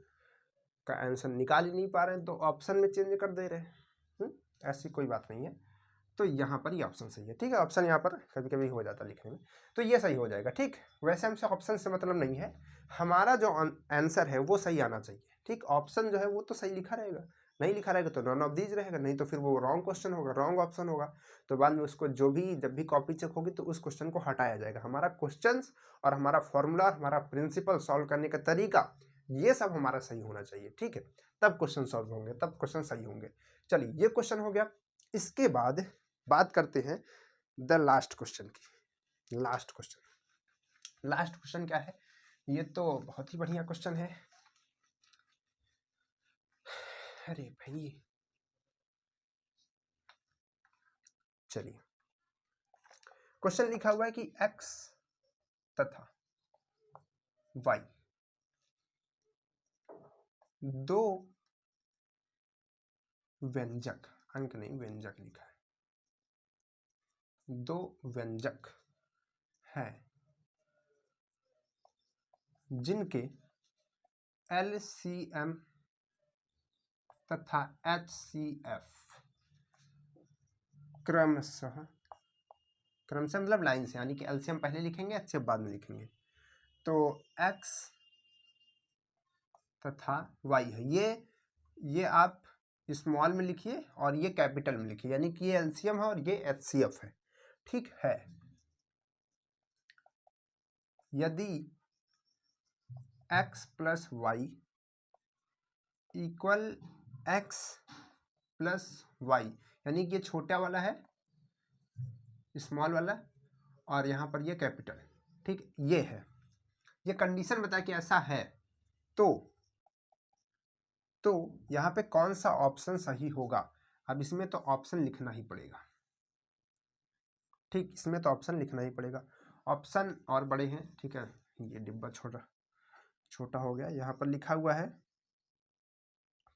का आंसर निकाल ही नहीं पा रहे हैं तो ऑप्शन में चेंज कर दे रहे हैं। ऐसी कोई बात नहीं है। तो यहाँ पर ये ऑप्शन सही है, ठीक है। ऑप्शन यहाँ पर कभी कभी हो जाता लिखने में, तो ये सही हो जाएगा, ठीक। वैसे हमसे ऑप्शन से मतलब नहीं है, हमारा जो आंसर है वो सही आना चाहिए, ठीक। ऑप्शन जो है वो तो सही लिखा रहेगा, नहीं लिखा रहेगा तो नॉन ऑफ दीज रहेगा, नहीं तो फिर वो रॉन्ग क्वेश्चन होगा, रॉन्ग ऑप्शन होगा। तो बाद में उसको जब भी कॉपी चेक होगी तो उस क्वेश्चन को हटाया जाएगा। हमारा क्वेश्चन और हमारा फॉर्मूला और हमारा प्रिंसिपल सॉल्व करने का तरीका, ये सब हमारा सही होना चाहिए, ठीक है। तब क्वेश्चन सॉल्व होंगे, तब क्वेश्चन सही होंगे। चलिए ये क्वेश्चन हो गया। इसके बाद बात करते हैं द लास्ट क्वेश्चन की। लास्ट क्वेश्चन क्या है? ये तो बहुत ही बढ़िया क्वेश्चन है। अरे भाई चलिए, क्वेश्चन लिखा हुआ है कि x तथा y दो व्यंजक, अंक नहीं व्यंजक लिखा है, दो व्यंजक हैं जिनके LCM तथा HCF क्रमशः मतलब लाइन से, यानी कि LCM पहले लिखेंगे HCF बाद में लिखेंगे। तो x तथा y है, ये आप स्मॉल में लिखिए और ये कैपिटल में लिखिए, यानी कि ये LCM है और ये HCF है, ठीक है। यदि x plus Y equal x plus Y, यानी कि ये छोटा वाला है स्मॉल वाला और यहाँ पर ये कैपिटल, ठीक, ये है, ये कंडीशन बता कि ऐसा है, तो यहाँ पे कौन सा ऑप्शन सही होगा? अब इसमें तो ऑप्शन लिखना ही पड़ेगा, ठीक, इसमें तो ऑप्शन लिखना ही पड़ेगा। ऑप्शन और बड़े हैं, ठीक है, ये डिब्बा छोटा हो गया। यहाँ पर लिखा हुआ है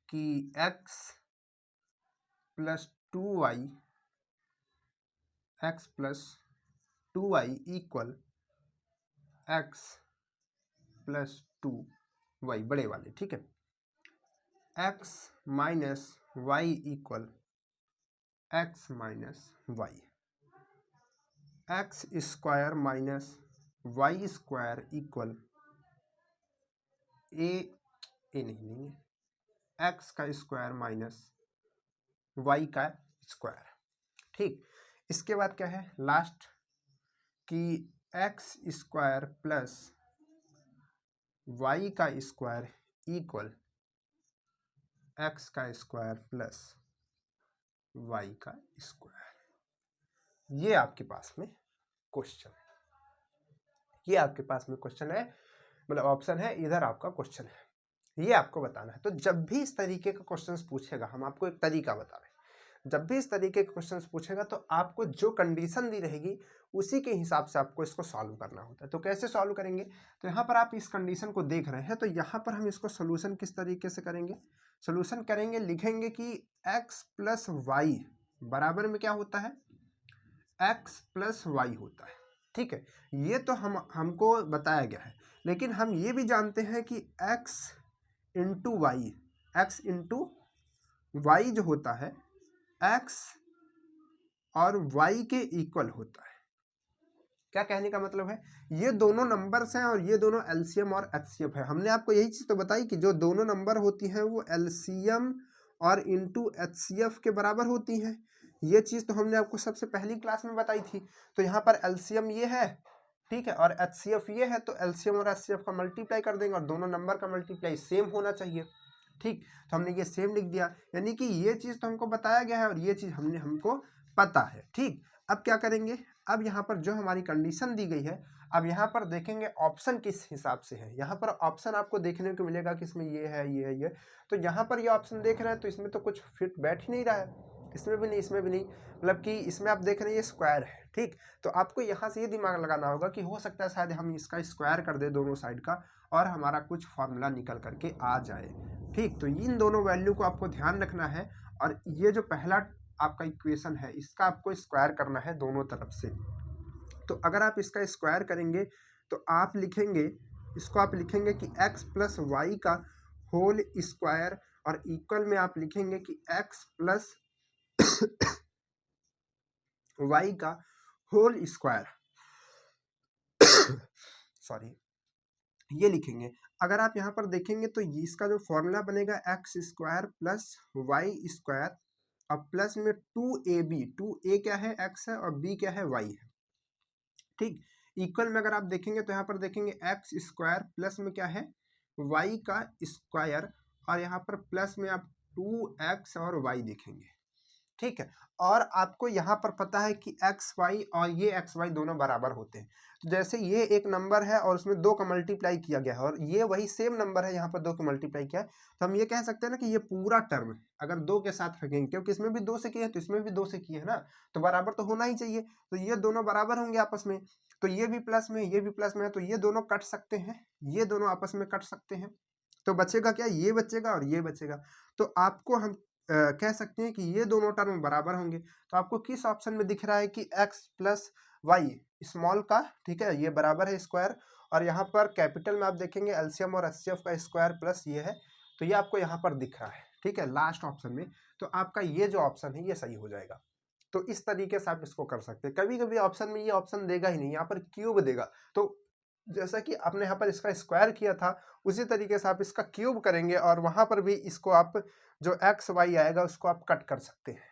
कि x plus 2y equal x plus 2y, बड़े वाले, ठीक है। x minus Y equal x minus Y, X square minus Y square equal नहीं एक्स का स्क्वायर माइनस वाई का स्क्वायर, ठीक। इसके बाद क्या है लास्ट कि एक्स स्क्वायर प्लस वाई का स्क्वायर इक्वल एक्स का स्क्वायर प्लस वाई का स्क्वायर। ये आपके पास में क्वेश्चन है, ये आपके पास में क्वेश्चन है, मतलब ऑप्शन है, इधर आपका क्वेश्चन है, ये आपको बताना है। तो जब भी इस तरीके का क्वेश्चंस पूछेगा, हम आपको एक तरीका बता रहे हैं, जब भी इस तरीके के क्वेश्चंस पूछेगा तो आपको जो कंडीशन दी रहेगी उसी के हिसाब से आपको इसको सॉल्व करना होता है। तो कैसे सॉल्व करेंगे? तो यहाँ पर आप इस कंडीशन को देख रहे हैं, तो यहाँ पर हम इसको सोल्यूशन किस तरीके से करेंगे? सोल्यूशन करेंगे, लिखेंगे कि x प्लस वाई बराबर में क्या होता है? x प्लस वाई होता है, ठीक है। ये तो हमको बताया गया है, लेकिन हम ये भी जानते हैं कि x into Y, X into Y जो होता है x और y के इक्वल होता है। क्या कहने का मतलब है? ये दोनों नंबर्स हैं और ये दोनों LCM और HCF है। हमने आपको यही चीज तो बताई कि जो दोनों नंबर होती हैं वो LCM और इंटू HCF के बराबर होती हैं। ये चीज तो हमने आपको सबसे पहली क्लास में बताई थी। तो यहाँ पर LCM ये है, ठीक है, और HCF ये है, तो LCM और HCF का मल्टीप्लाई कर देंगे और दोनों नंबर का मल्टीप्लाई सेम होना चाहिए, ठीक। तो हमने ये सेम लिख दिया, यानी कि ये चीज तो हमको बताया गया है और ये चीज हमको पता है, ठीक। अब क्या करेंगे? अब यहाँ पर जो हमारी कंडीशन दी गई है, अब यहाँ पर देखेंगे ऑप्शन किस हिसाब से है। यहाँ पर ऑप्शन आपको देखने को मिलेगा कि इसमें ये है, ये है, ये। तो यहाँ पर ये ऑप्शन देख रहे हैं तो इसमें तो कुछ फिट बैठ ही नहीं रहा है, इसमें भी नहीं, इसमें भी नहीं, मतलब कि इसमें आप देख रहे हैं ये स्क्वायर है, ठीक। तो आपको यहाँ से ये दिमाग लगाना होगा कि हो सकता है शायद हम इसका स्क्वायर कर दे दोनों साइड का और हमारा कुछ फॉर्मूला निकल करके आ जाए, ठीक। तो इन दोनों वैल्यू को आपको ध्यान रखना है और ये जो पहला आपका इक्वेशन है इसका आपको स्क्वायर करना है दोनों तरफ से। तो अगर आप इसका स्क्वायर करेंगे तो आप लिखेंगे इसको आप लिखेंगे कि x प्लस वाई का होल स्क्वायर, और इक्वल में आप लिखेंगे कि x प्लस वाई का होल स्क्वायर, सॉरी, ये लिखेंगे। अगर आप यहाँ पर देखेंगे तो इसका जो फॉर्मूला बनेगा X square plus Y square, अब प्लस में 2ab, 2a क्या है x है और b क्या है y है, ठीक। इक्वल में अगर आप देखेंगे तो यहाँ पर देखेंगे एक्स स्क्वायर प्लस में क्या है y का स्क्वायर, और यहाँ पर प्लस में आप 2x और y देखेंगे, ठीक है। और आपको यहाँ पर पता है कि एक्स वाई और ये एक्स वाई दोनों बराबर होते हैं, तो जैसे ये एक नंबर है और उसमें 2 का मल्टीप्लाई किया गया है और ये वही सेम नंबर है, यहाँ पर 2 का मल्टीप्लाई किया है, तो हम ये कह सकते हैं ना कि ये पूरा टर्म अगर 2 के साथ रखेंगे, क्योंकि इसमें भी 2 से किए हैं तो इसमें भी 2 से किए है ना, तो बराबर तो होना ही चाहिए, तो ये दोनों बराबर होंगे आपस में, तो ये भी प्लस में ये भी प्लस में है, तो ये दोनों कट सकते हैं, ये दोनों आपस में कट सकते हैं, तो बचेगा क्या, ये बचेगा और ये बचेगा। तो आपको हम कह सकते हैं कि ये दोनों टर्म बराबर होंगे। तो आपको किस ऑप्शन में दिख रहा है कि x प्लस वाई स्मॉल का, ठीक है, ये बराबर है स्क्वायर, और यहाँ पर कैपिटल में आप देखेंगे एलसीएम और एचसीएफ का स्क्वायर प्लस ये है, तो ये आपको यहाँ पर दिख रहा है, ठीक है, लास्ट ऑप्शन में। तो आपका ये जो ऑप्शन है ये सही हो जाएगा। तो इस तरीके से आप इसको कर सकते हैं। कभी कभी ऑप्शन में ये ऑप्शन देगा ही नहीं, यहाँ पर क्यूब देगा, तो जैसा कि आपने यहाँ पर इसका स्क्वायर किया था उसी तरीके से आप इसका क्यूब करेंगे और वहां पर भी इसको आप जो एक्स वाई आएगा उसको आप कट कर सकते हैं,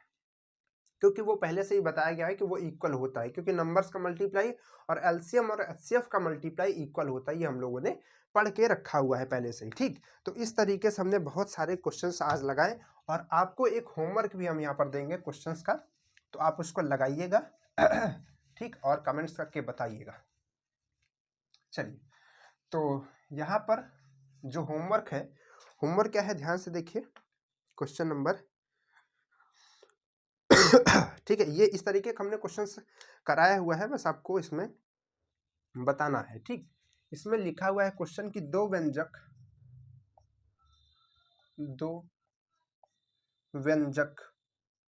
क्योंकि वो पहले से ही बताया गया है कि वो इक्वल होता है, क्योंकि नंबर्स का मल्टीप्लाई और एलसीएम और एचसीएफ का मल्टीप्लाई इक्वल होता है, ये हम लोगों ने पढ़ के रखा हुआ है पहले से ही, ठीक। तो इस तरीके से हमने बहुत सारे क्वेश्चंस आज लगाए, और आपको एक होमवर्क भी हम यहाँ पर देंगे क्वेश्चंस का, तो आप उसको लगाइएगा ठीक, और कमेंट्स करके बताइएगा। चलिए, तो यहाँ पर जो होमवर्क है, होमवर्क क्या है ध्यान से देखिए, क्वेश्चन नंबर ठीक है, ये इस तरीके का हमने क्वेश्चंस कराया हुआ है, बस आपको इसमें बताना है, ठीक। इसमें लिखा हुआ है क्वेश्चन की दो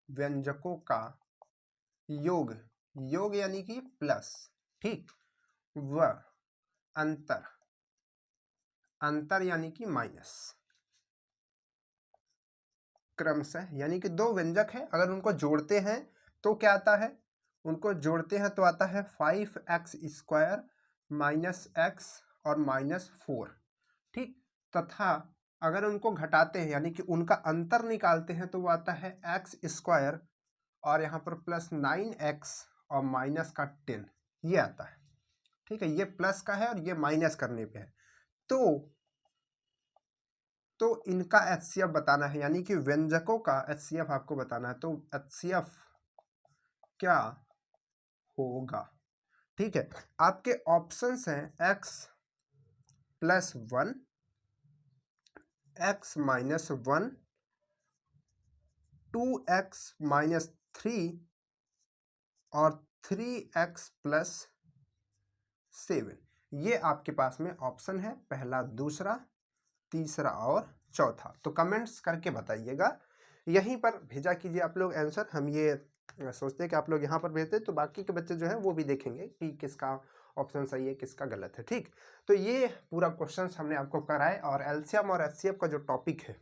व्यंजकों का योग, योग यानी कि प्लस, ठीक, व अंतर, अंतर यानी कि माइनस, क्रमशः, यानी कि दो व्यंजक है, अगर उनको जोड़ते हैं तो क्या आता है, उनको जोड़ते हैं तो आता है 5x स्क्वायर माइनस एक्स और माइनस 4, ठीक। तथा अगर उनको घटाते हैं यानी कि उनका अंतर निकालते हैं तो वो आता है एक्स स्क्वायर और यहाँ पर प्लस 9x और माइनस का 10, ये आता है, ठीक है। ये प्लस का है और ये माइनस करने पे है, तो इनका एचसीएफ बताना है, यानी कि व्यंजकों का एचसीएफ आपको बताना है, तो एचसीएफ क्या होगा, ठीक है। आपके ऑप्शंस हैं x plus 1, x minus 1, 2x minus 3 और 3x प्लस 7, ये आपके पास में ऑप्शन है, पहला, दूसरा, तीसरा और चौथा। तो कमेंट्स करके बताइएगा, यहीं पर भेजा कीजिए आप लोग आंसर, हम ये सोचते हैं कि आप लोग यहाँ पर भेजते तो बाकी के बच्चे जो हैं वो भी देखेंगे कि किसका ऑप्शन सही है किसका गलत है, ठीक। तो ये पूरा क्वेश्चन हमने आपको कराए, और एलसीएम और एचसीएफ का जो टॉपिक है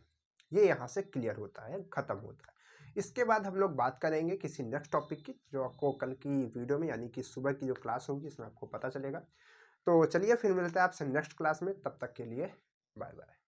ये यहाँ से क्लियर होता है, खत्म होता है। इसके बाद हम लोग बात करेंगे किसी नेक्स्ट टॉपिक की, जो आपको कल की वीडियो में यानी कि सुबह की जो क्लास होगी इसमें आपको पता चलेगा। तो चलिए फिर मिलते हैं आपसे नेक्स्ट क्लास में, तब तक के लिए बाय बाय।